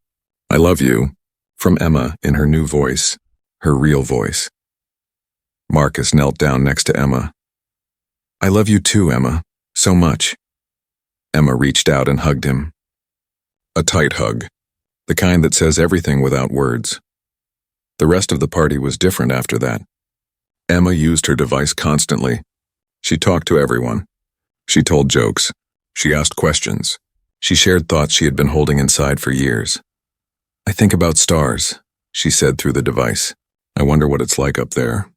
I love you. From Emma in her new voice, her real voice. Marcus knelt down next to Emma. I love you too, Emma. So much. Emma reached out and hugged him. A tight hug. The kind that says everything without words. The rest of the party was different after that. Emma used her device constantly. She talked to everyone. She told jokes. She asked questions. She shared thoughts she had been holding inside for years. I think about stars, she said through the device. I wonder what it's like up there.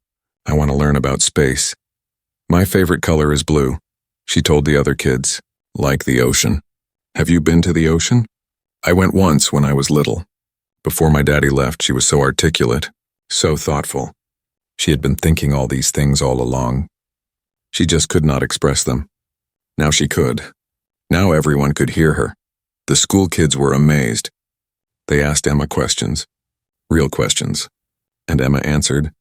I want to learn about space. My favorite color is blue, she told the other kids. Like the ocean. Have you been to the ocean? I went once when I was little. Before my daddy left, she was so articulate, so thoughtful. She had been thinking all these things all along. She just could not express them. Now she could. Now everyone could hear her. The school kids were amazed. They asked Emma questions. Real questions. And Emma answered.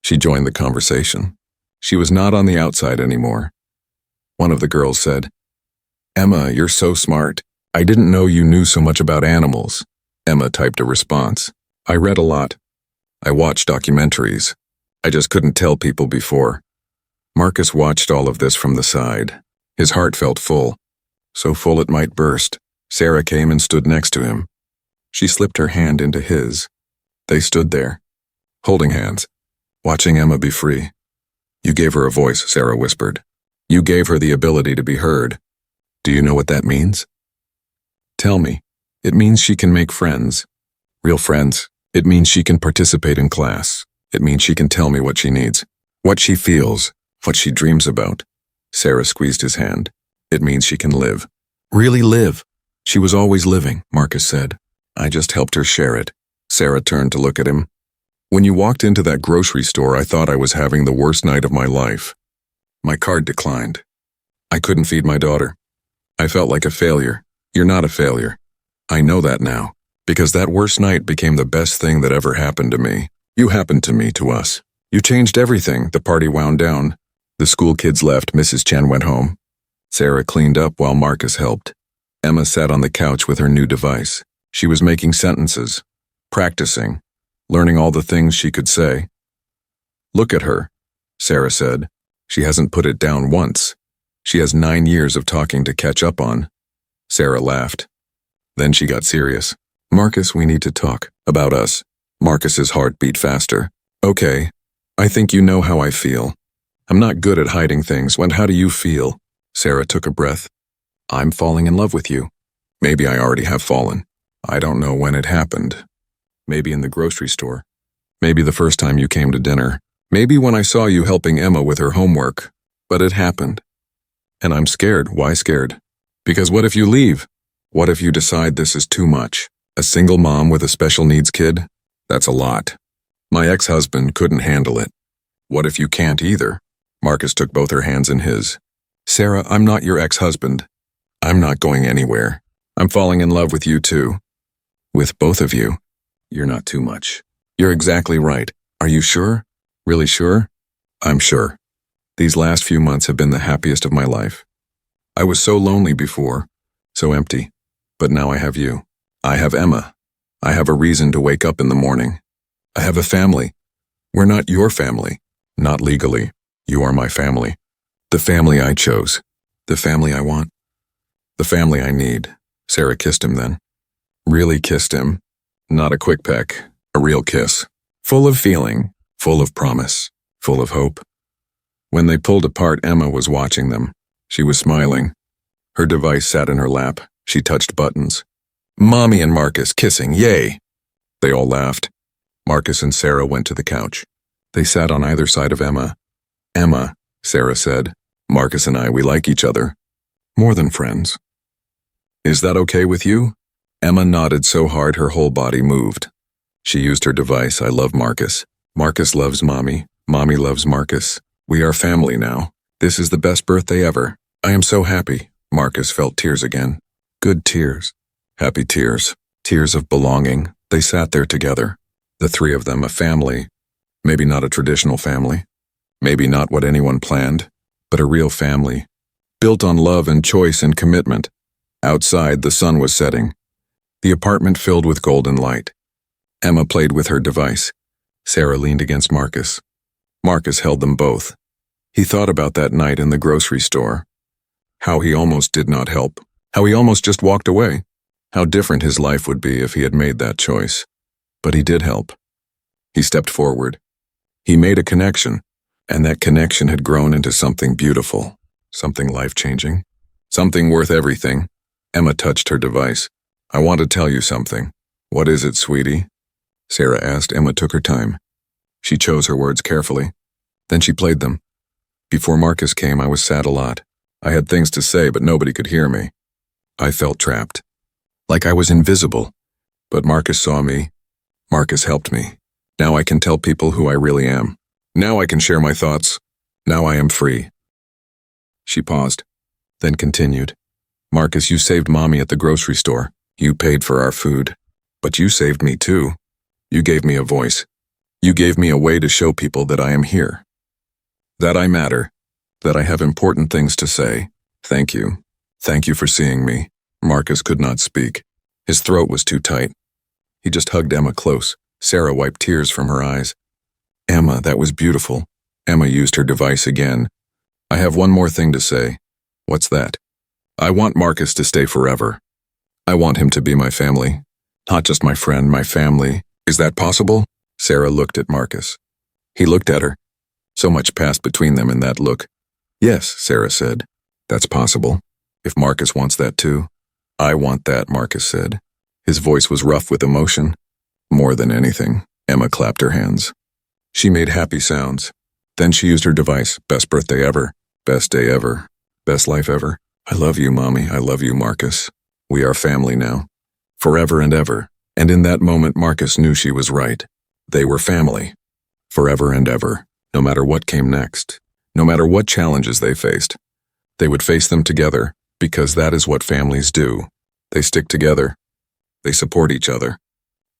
She joined the conversation. She was not on the outside anymore. One of the girls said, Emma, you're so smart. I didn't know you knew so much about animals. Emma typed a response. I read a lot. I watched documentaries. I just couldn't tell people before. Marcus watched all of this from the side. His heart felt full. So full it might burst. Sarah came and stood next to him. She slipped her hand into his. They stood there, holding hands, watching Emma be free. You gave her a voice, Sarah whispered. You gave her the ability to be heard. Do you know what that means? Tell me. It means she can make friends. Real friends. It means she can participate in class. It means she can tell me what she needs, what she feels, what she dreams about. Sarah squeezed his hand. It means she can live. Really live. She was always living, Marcus said. I just helped her share it. Sarah turned to look at him. When you walked into that grocery store, I thought I was having the worst night of my life. My card declined. I couldn't feed my daughter. I felt like a failure. You're not a failure. I know that now, because that worst night became the best thing that ever happened to me. You happened to me, to us. You changed everything. The party wound down. The school kids left. Mrs. Chen went home. Sarah cleaned up while Marcus helped. Emma sat on the couch with her new device. She was making sentences, practicing, learning all the things she could say. Look at her, Sarah said. She hasn't put it down once. She has 9 years of talking to catch up on. Sarah laughed. Then she got serious. Marcus, we need to talk about us. Marcus's heart beat faster. Okay, I think you know how I feel. I'm not good at hiding things. How do you feel? Sarah took a breath. I'm falling in love with you. Maybe I already have fallen. I don't know when it happened. Maybe in the grocery store. Maybe the first time you came to dinner. Maybe when I saw you helping Emma with her homework. But it happened. And I'm scared. Why scared? Because what if you leave? What if you decide this is too much? A single mom with a special needs kid? That's a lot. My ex-husband couldn't handle it. What if you can't either? Marcus took both her hands in his. Sarah, I'm not your ex-husband. I'm not going anywhere. I'm falling in love with you too. With both of you. You're not too much. You're exactly right. Are you sure? Really sure? I'm sure. These last few months have been the happiest of my life. I was so lonely before, so empty. But now I have you. I have Emma. I have a reason to wake up in the morning. I have a family. We're not your family. Not legally. You are my family. The family I chose. The family I want. The family I need. Sarah kissed him then. Really kissed him. Not a quick peck. A real kiss. Full of feeling. Full of promise. Full of hope. When they pulled apart, Emma was watching them. She was smiling. Her device sat in her lap. She touched buttons. Mommy and Marcus kissing, yay! They all laughed. Marcus and Sarah went to the couch. They sat on either side of Emma. Emma, Sarah said, Marcus and I, we like each other. More than friends. Is that okay with you? Emma nodded so hard her whole body moved. She used her device, I love Marcus. Marcus loves Mommy. Mommy loves Marcus. We are family now. This is the best birthday ever. I am so happy. Marcus felt tears again. Good tears. Happy tears. Tears of belonging. They sat there together. The three of them, a family. Maybe not a traditional family. Maybe not what anyone planned, but a real family. Built on love and choice and commitment. Outside, the sun was setting. The apartment filled with golden light. Emma played with her device. Sarah leaned against Marcus. Marcus held them both. He thought about that night in the grocery store. How he almost did not help. How he almost just walked away. How different his life would be if he had made that choice. But he did help. He stepped forward. He made a connection, and that connection had grown into something beautiful, something life-changing, something worth everything. Emma touched her device. I want to tell you something. What is it, sweetie? Sarah asked. Emma took her time. She chose her words carefully. Then she played them. Before Marcus came, I was sad a lot. I had things to say, but nobody could hear me. I felt trapped. Like I was invisible. But Marcus saw me. Marcus helped me. Now I can tell people who I really am. Now I can share my thoughts. Now I am free. She paused, then continued. Marcus, you saved Mommy at the grocery store. You paid for our food. But you saved me too. You gave me a voice. You gave me a way to show people that I am here. That I matter. That I have important things to say. Thank you. Thank you for seeing me. Marcus could not speak. His throat was too tight. He just hugged Emma close. Sarah wiped tears from her eyes. Emma, that was beautiful. Emma used her device again. I have one more thing to say. What's that? I want Marcus to stay forever. I want him to be my family. Not just my friend, my family. Is that possible? Sarah looked at Marcus. He looked at her. So much passed between them in that look. Yes, Sarah said. That's possible. If Marcus wants that too. I want that, Marcus said. His voice was rough with emotion. More than anything, Emma clapped her hands. She made happy sounds. Then she used her device. Best birthday ever. Best day ever. Best life ever. I love you, Mommy. I love you, Marcus. We are family now. Forever and ever. And in that moment, Marcus knew she was right. They were family. Forever and ever. No matter what came next. No matter what challenges they faced. They would face them together, because that is what families do. They stick together. They support each other.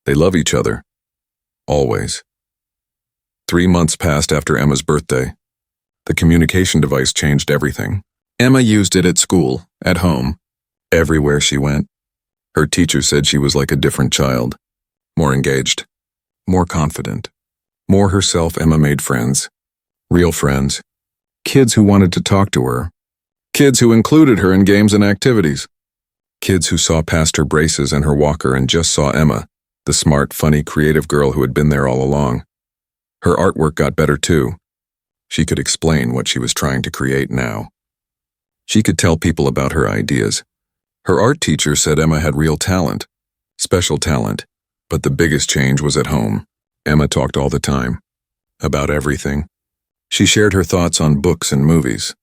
They love each other. Always. 3 months passed after Emma's birthday. The communication device changed everything. Emma used it at school, at home, everywhere she went. Her teacher said she was like a different child. More engaged. More confident. More herself. Emma made friends. Real friends. Kids who wanted to talk to her. Kids who included her in games and activities. Kids who saw past her braces and her walker and just saw Emma, the smart, funny, creative girl who had been there all along. Her artwork got better too. She could explain what she was trying to create now. She could tell people about her ideas. Her art teacher said Emma had real talent, special talent, but the biggest change was at home. Emma talked all the time, about everything. She shared her thoughts on books and movies.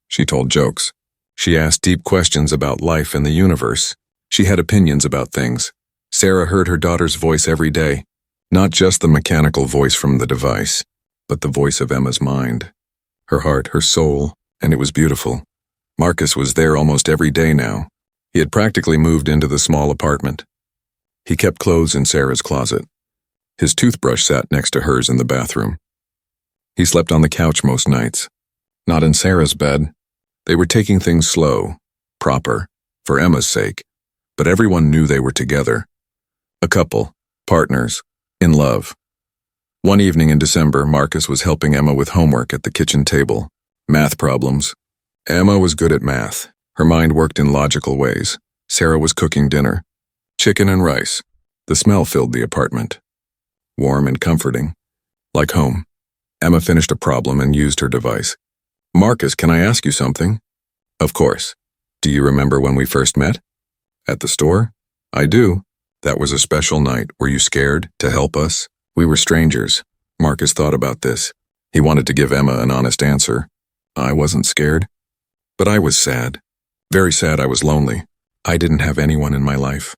She told jokes. She asked deep questions about life and the universe. She had opinions about things. Sarah heard her daughter's voice every day, not just the mechanical voice from the device, but the voice of Emma's mind, her heart, her soul, and it was beautiful. Marcus was there almost every day now. He had practically moved into the small apartment. He kept clothes in Sarah's closet. His toothbrush sat next to hers in the bathroom. He slept on the couch most nights, not in Sarah's bed. They were taking things slow, proper, for Emma's sake, but everyone knew they were together. A couple, partners, in love. One evening in December, Marcus was helping Emma with homework at the kitchen table. Math problems. Emma was good at math. Her mind worked in logical ways. Sarah was cooking dinner. Chicken and rice. The smell filled the apartment. Warm and comforting. Like home. Emma finished a problem and used her device. Marcus, can I ask you something? Of course. Do you remember when we first met? At the store? I do. That was a special night. Were you scared to help us? We were strangers. Marcus thought about this. He wanted to give Emma an honest answer. I wasn't scared. But I was sad. Very sad. I was lonely. I didn't have anyone in my life.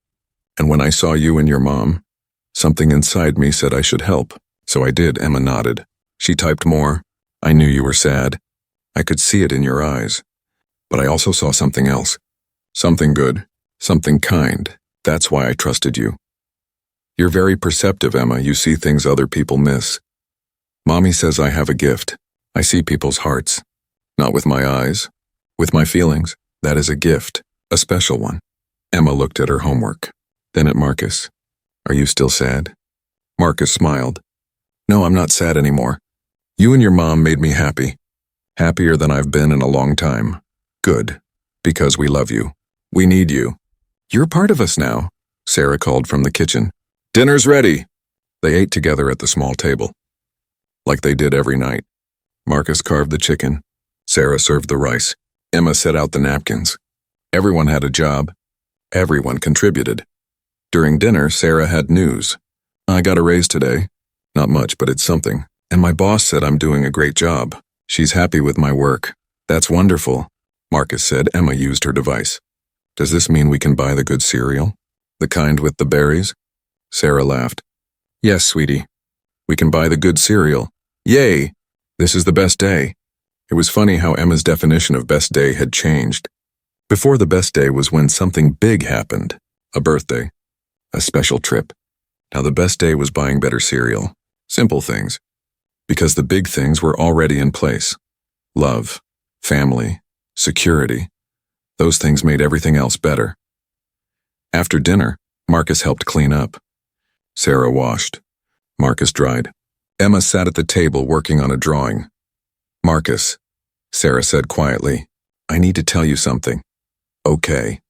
And when I saw you and your mom, something inside me said I should help. So I did. Emma nodded. She typed more. I knew you were sad. I could see it in your eyes. But I also saw something else. Something good. Something kind. That's why I trusted you. You're very perceptive, Emma. You see things other people miss. Mommy says I have a gift. I see people's hearts. Not with my eyes. With my feelings. That is a gift. A special one. Emma looked at her homework. Then at Marcus. Are you still sad? Marcus smiled. No, I'm not sad anymore. You and your mom made me happy. Happier than I've been in a long time. Good. Because we love you. We need you. You're part of us now, Sarah called from the kitchen. Dinner's ready. They ate together at the small table. Like they did every night. Marcus carved the chicken. Sarah served the rice. Emma set out the napkins. Everyone had a job. Everyone contributed. During dinner, Sarah had news. I got a raise today. Not much, but it's something. And my boss said I'm doing a great job. She's happy with my work. That's wonderful, Marcus said. Emma used her device. Does this mean we can buy the good cereal? The kind with the berries? Sarah laughed. Yes, sweetie. We can buy the good cereal. Yay! This is the best day. It was funny how Emma's definition of best day had changed. Before, the best day was when something big happened. A birthday. A special trip. Now the best day was buying better cereal. Simple things. Because the big things were already in place. Love. Family. Security. Those things made everything else better. After dinner, Marcus helped clean up. Sarah washed. Marcus dried. Emma sat at the table working on a drawing. Marcus, Sarah said quietly, I need to tell you something. Okay.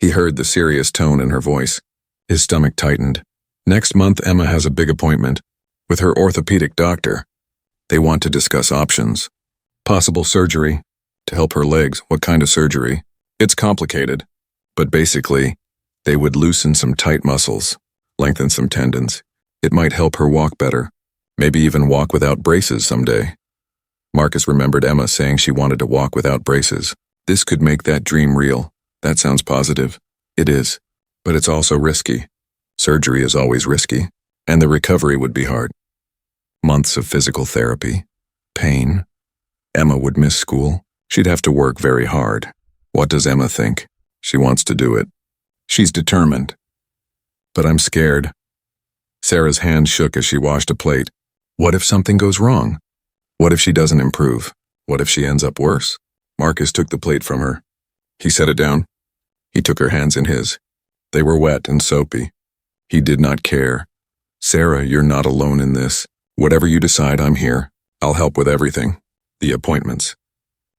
He heard the serious tone in her voice. His stomach tightened. Next month, Emma has a big appointment with her orthopedic doctor. They want to discuss options. Possible surgery to help her legs. What kind of surgery? It's complicated, but basically, they would loosen some tight muscles, lengthen some tendons. It might help her walk better, maybe even walk without braces someday. Marcus remembered Emma saying she wanted to walk without braces. This could make that dream real. That sounds positive. It is, but it's also risky. Surgery is always risky, and the recovery would be hard. Months of physical therapy, pain. Emma would miss school. She'd have to work very hard. What does Emma think? She wants to do it. She's determined. But I'm scared. Sarah's hand shook as she washed a plate. What if something goes wrong? What if she doesn't improve? What if she ends up worse? Marcus took the plate from her. He set it down. He took her hands in his. They were wet and soapy. He did not care. Sarah, you're not alone in this. Whatever you decide, I'm here. I'll help with everything. The appointments.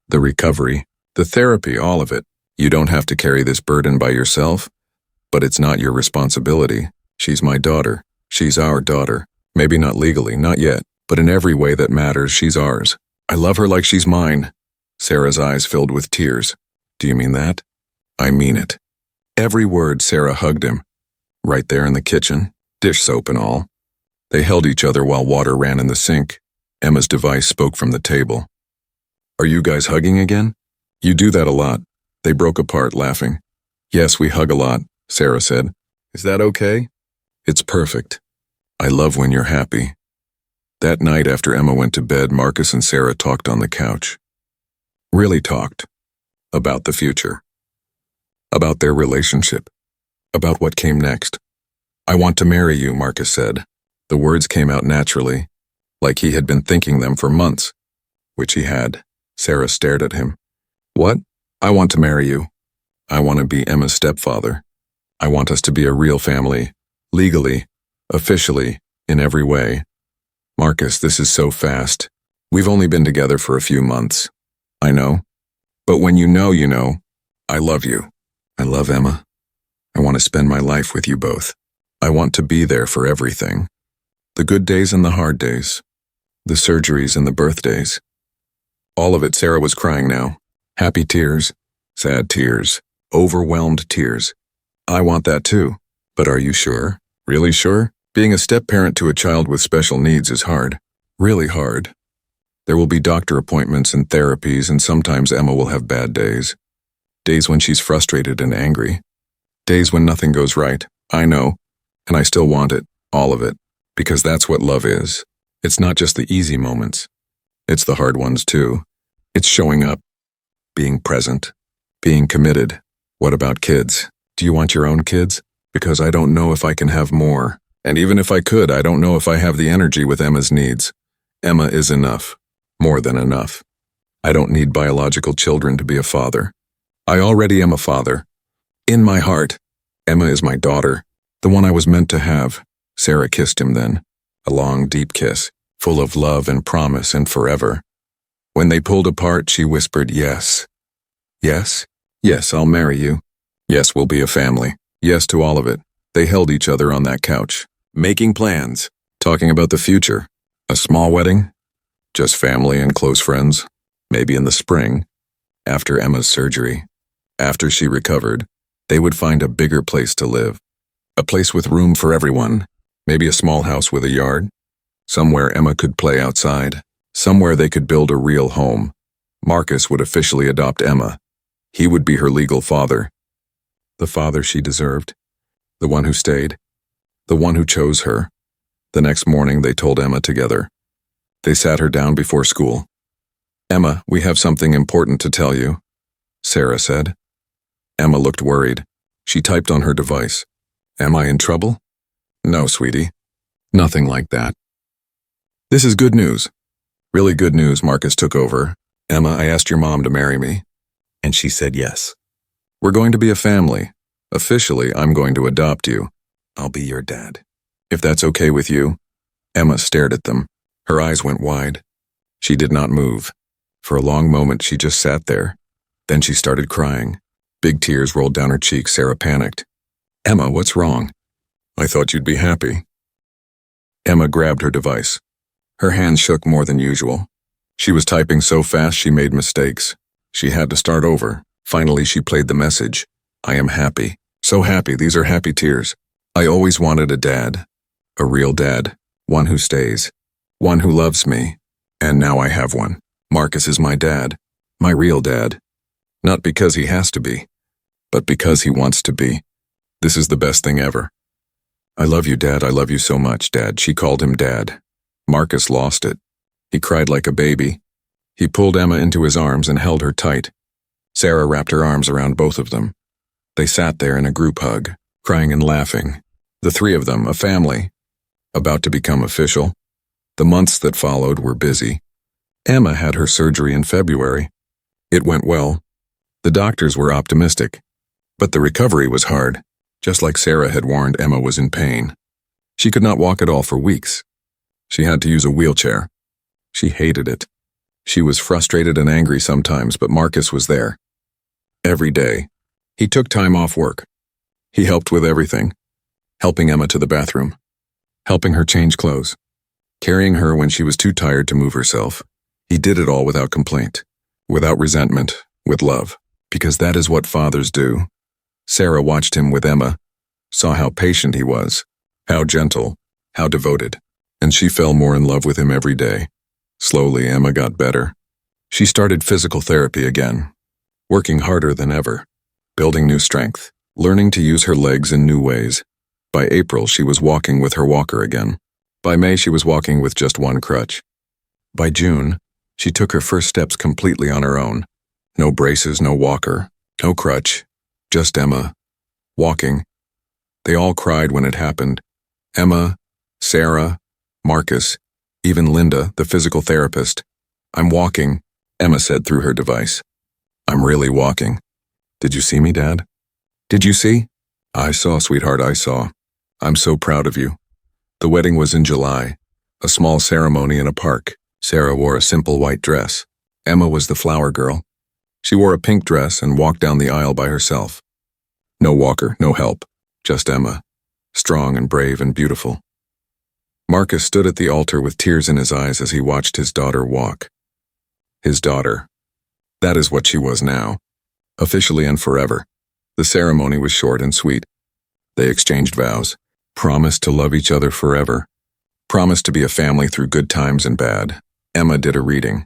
The recovery. The therapy, all of it. You don't have to carry this burden by yourself, but it's not your responsibility. She's my daughter. She's our daughter. Maybe not legally, not yet, but in every way that matters, she's ours. I love her like she's mine. Sarah's eyes filled with tears. Do you mean that? I mean it. Every word. Sarah hugged him. Right there in the kitchen, dish soap and all. They held each other while water ran in the sink. Emma's device spoke from the table. Are you guys hugging again? You do that a lot. They broke apart, laughing. Yes, we hug a lot, Sarah said. Is that okay? It's perfect. I love when you're happy. That night after Emma went to bed, Marcus and Sarah talked on the couch. Really talked. About the future. About their relationship. About what came next. I want to marry you, Marcus said. The words came out naturally, like he had been thinking them for months. Which he had. Sarah stared at him. What? I want to marry you. I want to be Emma's stepfather. I want us to be a real family. Legally. Officially. In every way. Marcus, this is so fast. We've only been together for a few months. I know. But when you know, you know. I love you. I love Emma. I want to spend my life with you both. I want to be there for everything. The good days and the hard days. The surgeries and the birthdays. All of it. Sarah was crying now. Happy tears. Sad tears. Overwhelmed tears. I want that too. But are you sure? Really sure? Being a step-parent to a child with special needs is hard. Really hard. There will be doctor appointments and therapies, and sometimes Emma will have bad days. Days when she's frustrated and angry. Days when nothing goes right. I know. And I still want it. All of it. Because that's what love is. It's not just the easy moments. It's the hard ones too. It's showing up. Being present. Being committed. What about kids? Do you want your own kids? Because I don't know if I can have more. And even if I could, I don't know if I have the energy with Emma's needs. Emma is enough. More than enough. I don't need biological children to be a father. I already am a father. In my heart. Emma is my daughter. The one I was meant to have. Sarah kissed him then. A long, deep kiss, full of love and promise and forever. When they pulled apart, she whispered, yes. Yes? Yes, I'll marry you. Yes, we'll be a family. Yes to all of it. They held each other on that couch, making plans, talking about the future. A small wedding? Just family and close friends? Maybe in the spring, after Emma's surgery. After she recovered, they would find a bigger place to live. A place with room for everyone. Maybe a small house with a yard. Somewhere Emma could play outside. Somewhere they could build a real home. Marcus would officially adopt Emma. He would be her legal father. The father she deserved. The one who stayed. The one who chose her. The next morning they told Emma together. They sat her down before school. Emma, we have something important to tell you, Sarah said. Emma looked worried. She typed on her device. Am I in trouble? No, sweetie. Nothing like that. This is good news. Really good news. Marcus took over. Emma, I asked your mom to marry me. And she said yes. We're going to be a family. Officially, I'm going to adopt you. I'll be your dad. If that's okay with you. Emma stared at them. Her eyes went wide. She did not move. For a long moment, she just sat there. Then she started crying. Big tears rolled down her cheeks. Sarah panicked. Emma, what's wrong? I thought you'd be happy. Emma grabbed her device. Her hands shook more than usual. She was typing so fast she made mistakes. She had to start over. Finally, she played the message. I am happy. So happy. These are happy tears. I always wanted a dad. A real dad. One who stays. One who loves me. And now I have one. Marcus is my dad. My real dad. Not because he has to be, but because he wants to be. This is the best thing ever. I love you, Dad. I love you so much, Dad. She called him Dad. Marcus lost it. He cried like a baby. He pulled Emma into his arms and held her tight. Sarah wrapped her arms around both of them. They sat there in a group hug, crying and laughing. The three of them, a family, about to become official. The months that followed were busy. Emma had her surgery in February. It went well. The doctors were optimistic. But the recovery was hard. Just like Sarah had warned, Emma was in pain. She could not walk at all for weeks. She had to use a wheelchair. She hated it. She was frustrated and angry sometimes, but Marcus was there. Every day. He took time off work. He helped with everything. Helping Emma to the bathroom. Helping her change clothes. Carrying her when she was too tired to move herself. He did it all without complaint. Without resentment. With love. Because that is what fathers do. Sarah watched him with Emma, saw how patient he was, how gentle, how devoted, and she fell more in love with him every day. Slowly, Emma got better. She started physical therapy again, working harder than ever, building new strength, learning to use her legs in new ways. By April, she was walking with her walker again. By May, she was walking with just one crutch. By June, she took her first steps completely on her own. No braces, no walker, no crutch. Just Emma, walking. They all cried when it happened. Emma, Sarah, Marcus, even Linda, the physical therapist. I'm walking, Emma said through her device. I'm really walking. Did you see me, Dad? Did you see? I saw, sweetheart, I saw. I'm so proud of you. The wedding was in July, a small ceremony in a park. Sarah wore a simple white dress. Emma was the flower girl. She wore a pink dress and walked down the aisle by herself. No walker, no help, just Emma, strong and brave and beautiful. Marcus stood at the altar with tears in his eyes as he watched his daughter walk. His daughter. That is what she was now, officially and forever. The ceremony was short and sweet. They exchanged vows, promised to love each other forever, promised to be a family through good times and bad. Emma did a reading.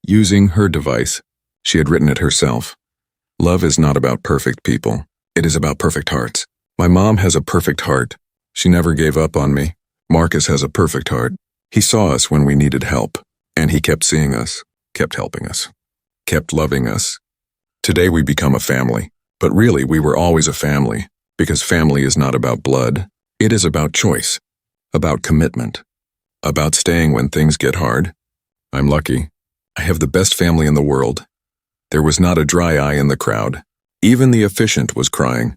Using her device, she had written it herself. Love is not about perfect people. It is about perfect hearts. My mom has a perfect heart. She never gave up on me. Marcus has a perfect heart. He saw us when we needed help, and he kept seeing us, kept helping us, kept loving us. Today we become a family, but really we were always a family, because family is not about blood. It is about choice, about commitment, about staying when things get hard. I'm lucky. I have the best family in the world. There was not a dry eye in the crowd. Even the officiant was crying.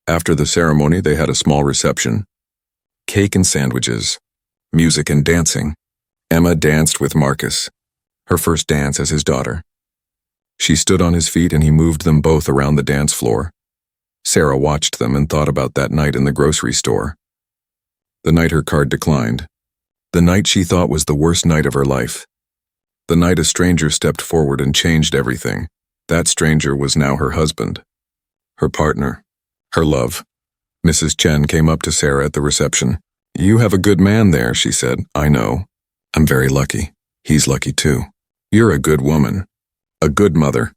After the ceremony, they had a small reception. Cake and sandwiches, music and dancing. Emma danced with Marcus, her first dance as his daughter. She stood on his feet and he moved them both around the dance floor. Sarah watched them and thought about that night in the grocery store. The night her card declined. The night she thought was the worst night of her life. The night a stranger stepped forward and changed everything. That stranger was now her husband, her partner, her love. Mrs. Chen came up to Sarah at the reception. You have a good man there, she said. I know. I'm very lucky. He's lucky too. You're a good woman, a good mother.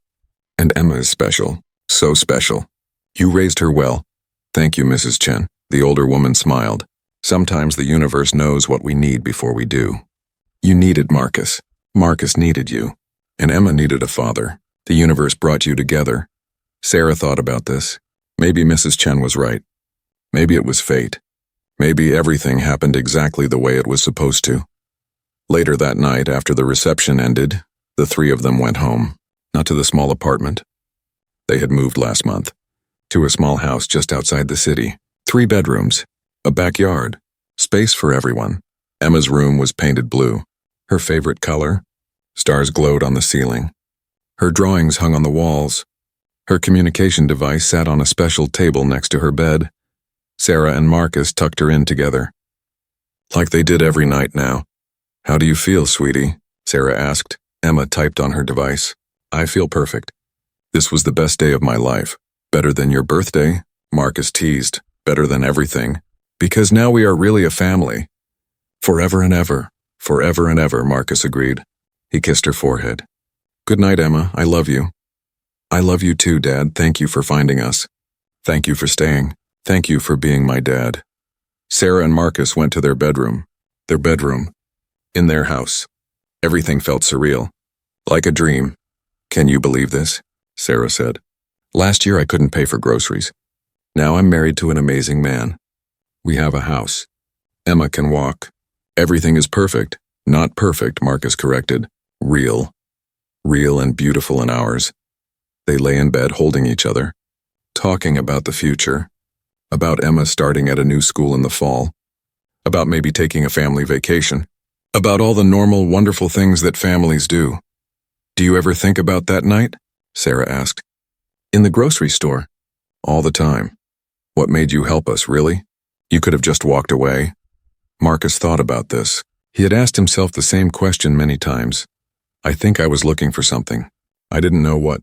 And Emma is special, so special. You raised her well. Thank you, Mrs. Chen. The older woman smiled. Sometimes the universe knows what we need before we do. You needed Marcus. Marcus needed you. And Emma needed a father. The universe brought you together. Sarah thought about this. Maybe Mrs. Chen was right. Maybe it was fate. Maybe everything happened exactly the way it was supposed to. Later that night, after the reception ended, the three of them went home, not to the small apartment. They had moved last month, to a small house just outside the city. 3 bedrooms, a backyard, space for everyone. Emma's room was painted blue, her favorite color. Stars glowed on the ceiling. Her drawings hung on the walls. Her communication device sat on a special table next to her bed. Sarah and Marcus tucked her in together, like they did every night now. How do you feel, sweetie? Sarah asked. Emma typed on her device. I feel perfect. This was the best day of my life. Better than your birthday, Marcus teased. Better than everything. Because now we are really a family. Forever and ever, Marcus agreed. He kissed her forehead. Good night, Emma. I love you. I love you too, Dad. Thank you for finding us. Thank you for staying. Thank you for being my dad. Sarah and Marcus went to their bedroom. In their house. Everything felt surreal. Like a dream. Can you believe this? Sarah said. Last year I couldn't pay for groceries. Now I'm married to an amazing man. We have a house. Emma can walk. Everything is perfect. Not perfect, Marcus corrected. Real. Real and beautiful in ours. They lay in bed holding each other, talking about the future, about Emma starting at a new school in the fall, about maybe taking a family vacation, about all the normal, wonderful things that families do. Do you ever think about that night? Sarah asked. In the grocery store. All the time. What made you help us, really? You could have just walked away. Marcus thought about this. He had asked himself the same question many times. I think I was looking for something. I didn't know what.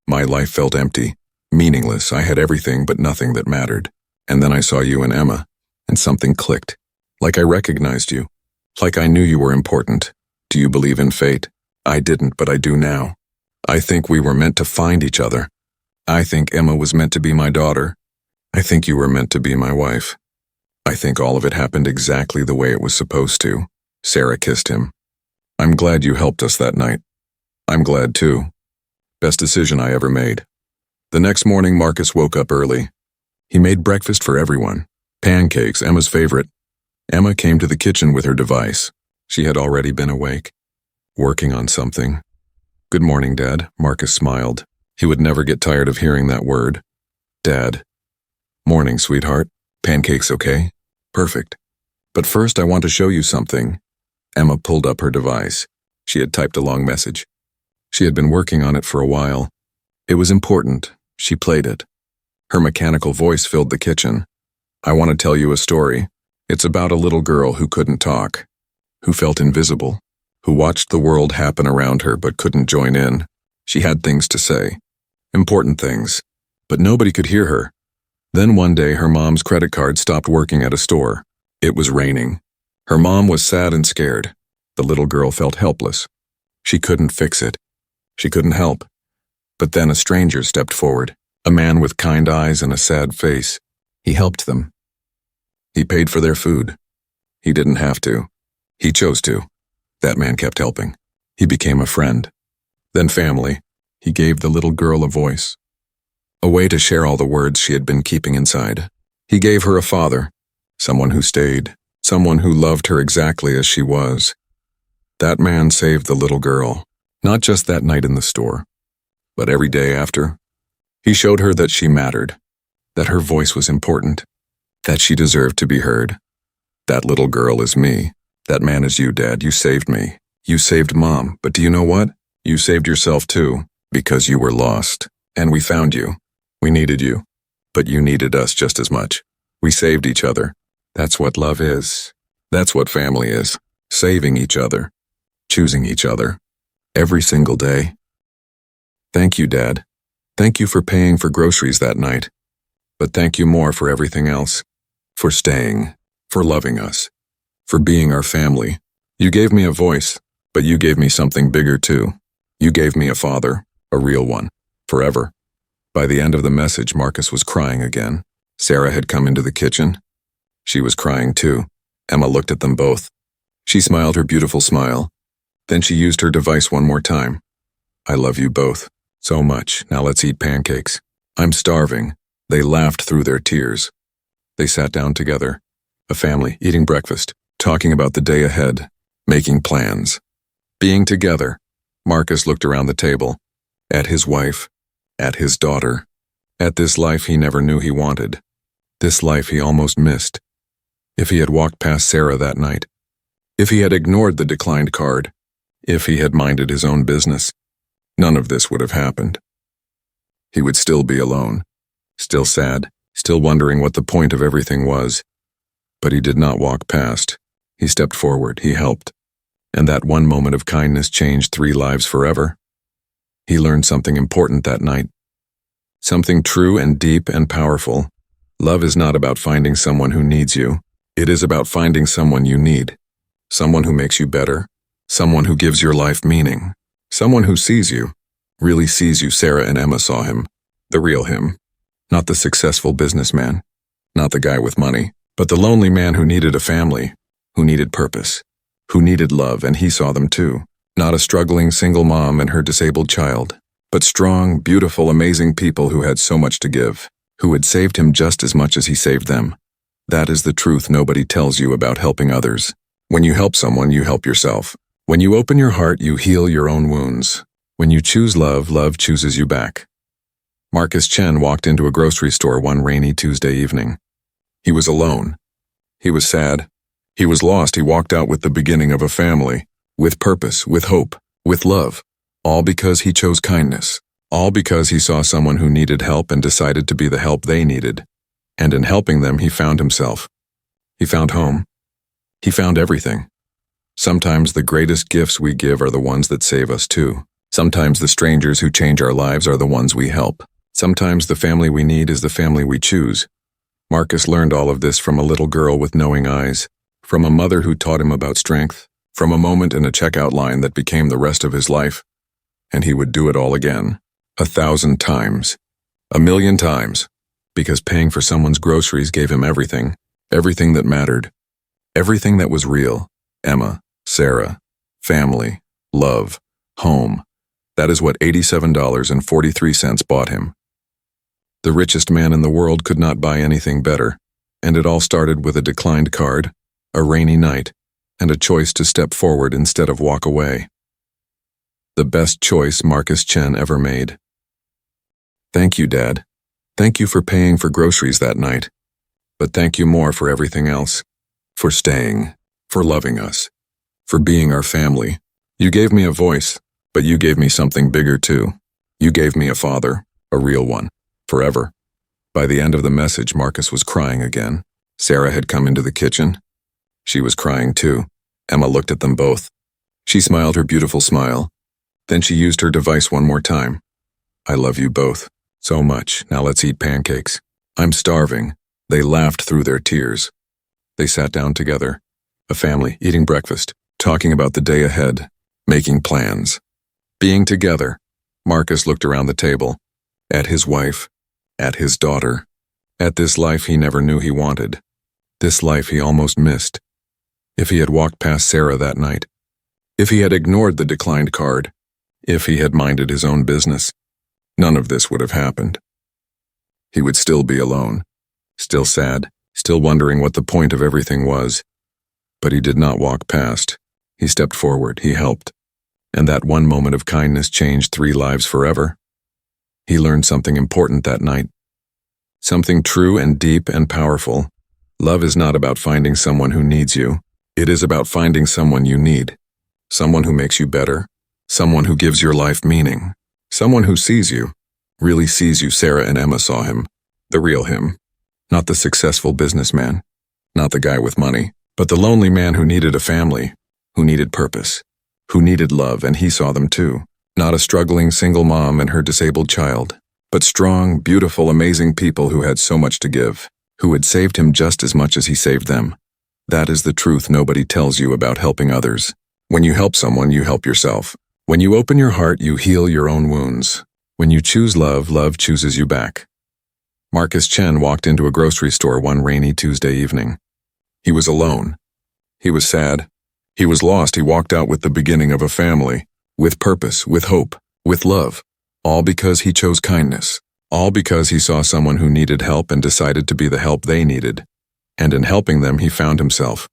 My life felt empty, meaningless. I had everything but nothing that mattered. And then I saw you and Emma, and something clicked. Like I recognized you. Like I knew you were important. Do you believe in fate? I didn't, but I do now. I think we were meant to find each other. I think Emma was meant to be my daughter. I think you were meant to be my wife. I think all of it happened exactly the way it was supposed to. Sarah kissed him. I'm glad you helped us that night. I'm glad too. Best decision I ever made. The next morning, Marcus woke up early. He made breakfast for everyone. Pancakes, Emma's favorite. Emma came to the kitchen with her device. She had already been awake, working on something. Good morning, Dad, Marcus smiled. He would never get tired of hearing that word. Dad. Morning, sweetheart. Pancakes okay? Perfect. But first I want to show you something. Emma pulled up her device. She had typed a long message. She had been working on it for a while. It was important. She played it. Her mechanical voice filled the kitchen. I want to tell you a story. It's about a little girl who couldn't talk, who felt invisible, who watched the world happen around her but couldn't join in. She had things to say, important things, but nobody could hear her. Then one day her mom's credit card stopped working at a store. It was raining. Her mom was sad and scared. The little girl felt helpless. She couldn't fix it. She couldn't help. But then a stranger stepped forward, a man with kind eyes and a sad face. He helped them. He paid for their food. He didn't have to. He chose to. That man kept helping. He became a friend. Then family. He gave the little girl a voice. A way to share all the words she had been keeping inside. He gave her a father, someone who stayed, someone who loved her exactly as she was. That man saved the little girl, not just that night in the store, but every day after. He showed her that she mattered, that her voice was important, that she deserved to be heard. That little girl is me. That man is you, Dad. You saved me. You saved Mom. But do you know what? You saved yourself too, because you were lost. And we found you. We needed you. But you needed us just as much. We saved each other. That's what love is. That's what family is. Saving each other. Choosing each other. Every single day. Thank you, Dad. Thank you for paying for groceries that night. But thank you more for everything else. For staying. For loving us. For being our family. You gave me a voice, but you gave me something bigger too. You gave me a father, a real one, forever. By the end of the message, Marcus was crying again. Sarah had come into the kitchen. She was crying too. Emma looked at them both. She smiled her beautiful smile. Then she used her device one more time. I love you both so much. Now let's eat pancakes. I'm starving. They laughed through their tears. They sat down together, a family, eating breakfast, talking about the day ahead, making plans. Being together, Marcus looked around the table, at his wife, at his daughter, at this life he never knew he wanted, this life he almost missed. If he had walked past Sarah that night, if he had ignored the declined card, if he had minded his own business, none of this would have happened. He would still be alone, still sad, still wondering what the point of everything was. But he did not walk past. He stepped forward, he helped. And that one moment of kindness changed 3 lives forever. He learned something important that night. Something true and deep and powerful. Love is not about finding someone who needs you. It is about finding someone you need. Someone who makes you better. Someone who gives your life meaning. Someone who sees you. Really sees you. Sarah and Emma saw him. The real him. Not the successful businessman. Not the guy with money. But the lonely man who needed a family. Who needed purpose. Who needed love, and he saw them too. Not a struggling single mom and her disabled child, but strong, beautiful, amazing people who had so much to give, who had saved him just as much as he saved them. That is the truth nobody tells you about helping others. When you help someone, you help yourself. When you open your heart, you heal your own wounds. When you choose love, love chooses you back. Marcus Chen walked into a grocery store one rainy Tuesday evening. He was alone. He was sad. He was lost. He walked out with the beginning of a family, with purpose, with hope, with love, all because he chose kindness, all because he saw someone who needed help and decided to be the help they needed. And in helping them, he found himself. He found home. He found everything. Sometimes the greatest gifts we give are the ones that save us too. Sometimes the strangers who change our lives are the ones we help. Sometimes the family we need is the family we choose. Marcus learned all of this from a little girl with knowing eyes. From a mother who taught him about strength, from a moment in a checkout line that became the rest of his life. And he would do it all again, 1,000 times, 1,000,000 times, because paying for someone's groceries gave him everything, everything that mattered, everything that was real. Emma, Sarah, family, love, home. That is what $87.43 bought him. The richest man in the world could not buy anything better, and it all started with a declined card, a rainy night, and a choice to step forward instead of walk away. The best choice Marcus Chen ever made. Thank you, Dad. Thank you for paying for groceries that night. But thank you more for everything else. For staying. For loving us. For being our family. You gave me a voice, but you gave me something bigger too. You gave me a father, a real one, forever. By the end of the message, Marcus was crying again. Sarah had come into the kitchen. She was crying too. Emma looked at them both. She smiled her beautiful smile. Then she used her device one more time. I love you both so much. Now let's eat pancakes. I'm starving. They laughed through their tears. They sat down together, a family, eating breakfast, talking about the day ahead, making plans. Being together, Marcus looked around the table, at his wife, at his daughter, at this life he never knew he wanted, this life he almost missed. If he had walked past Sarah that night, if he had ignored the declined card, if he had minded his own business, none of this would have happened. He would still be alone, still sad, still wondering what the point of everything was. But he did not walk past. He stepped forward, he helped. And that one moment of kindness changed 3 lives forever. He learned something important that night. Something true and deep and powerful. Love is not about finding someone who needs you. It is about finding someone you need. Someone who makes you better. Someone who gives your life meaning. Someone who sees you. Really sees you. Sarah and Emma saw him. The real him. Not the successful businessman. Not the guy with money. But the lonely man who needed a family. Who needed purpose. Who needed love, and he saw them too. Not a struggling single mom and her disabled child. But strong, beautiful, amazing people who had so much to give. Who had saved him just as much as he saved them. That is the truth nobody tells you about helping others. When you help someone, you help yourself. When you open your heart, you heal your own wounds. When you choose love, love chooses you back. Marcus Chen walked into a grocery store one rainy Tuesday evening. He was alone. He was sad. He was lost. He walked out with the beginning of a family, with purpose, with hope, with love, all because he chose kindness, all because he saw someone who needed help and decided to be the help they needed. And in helping them, he found himself.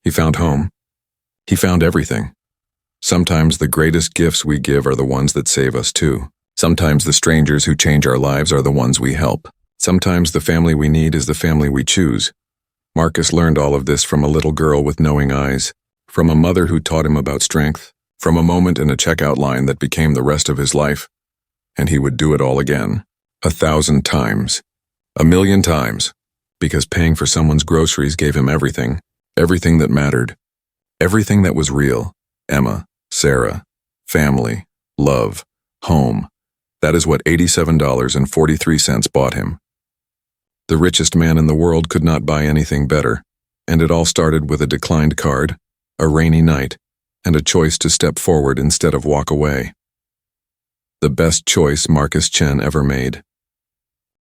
He found home. He found everything. Sometimes the greatest gifts we give are the ones that save us too. Sometimes the strangers who change our lives are the ones we help. Sometimes the family we need is the family we choose. Marcus learned all of this from a little girl with knowing eyes, from a mother who taught him about strength, from a moment in a checkout line that became the rest of his life. And he would do it all again, 1,000 times, 1,000,000 times, because paying for someone's groceries gave him everything, everything that mattered, everything that was real. Emma, Sarah, family, love, home. That is what $87.43 bought him. The richest man in the world could not buy anything better, and it all started with a declined card, a rainy night, and a choice to step forward instead of walk away. The best choice Marcus Chen ever made.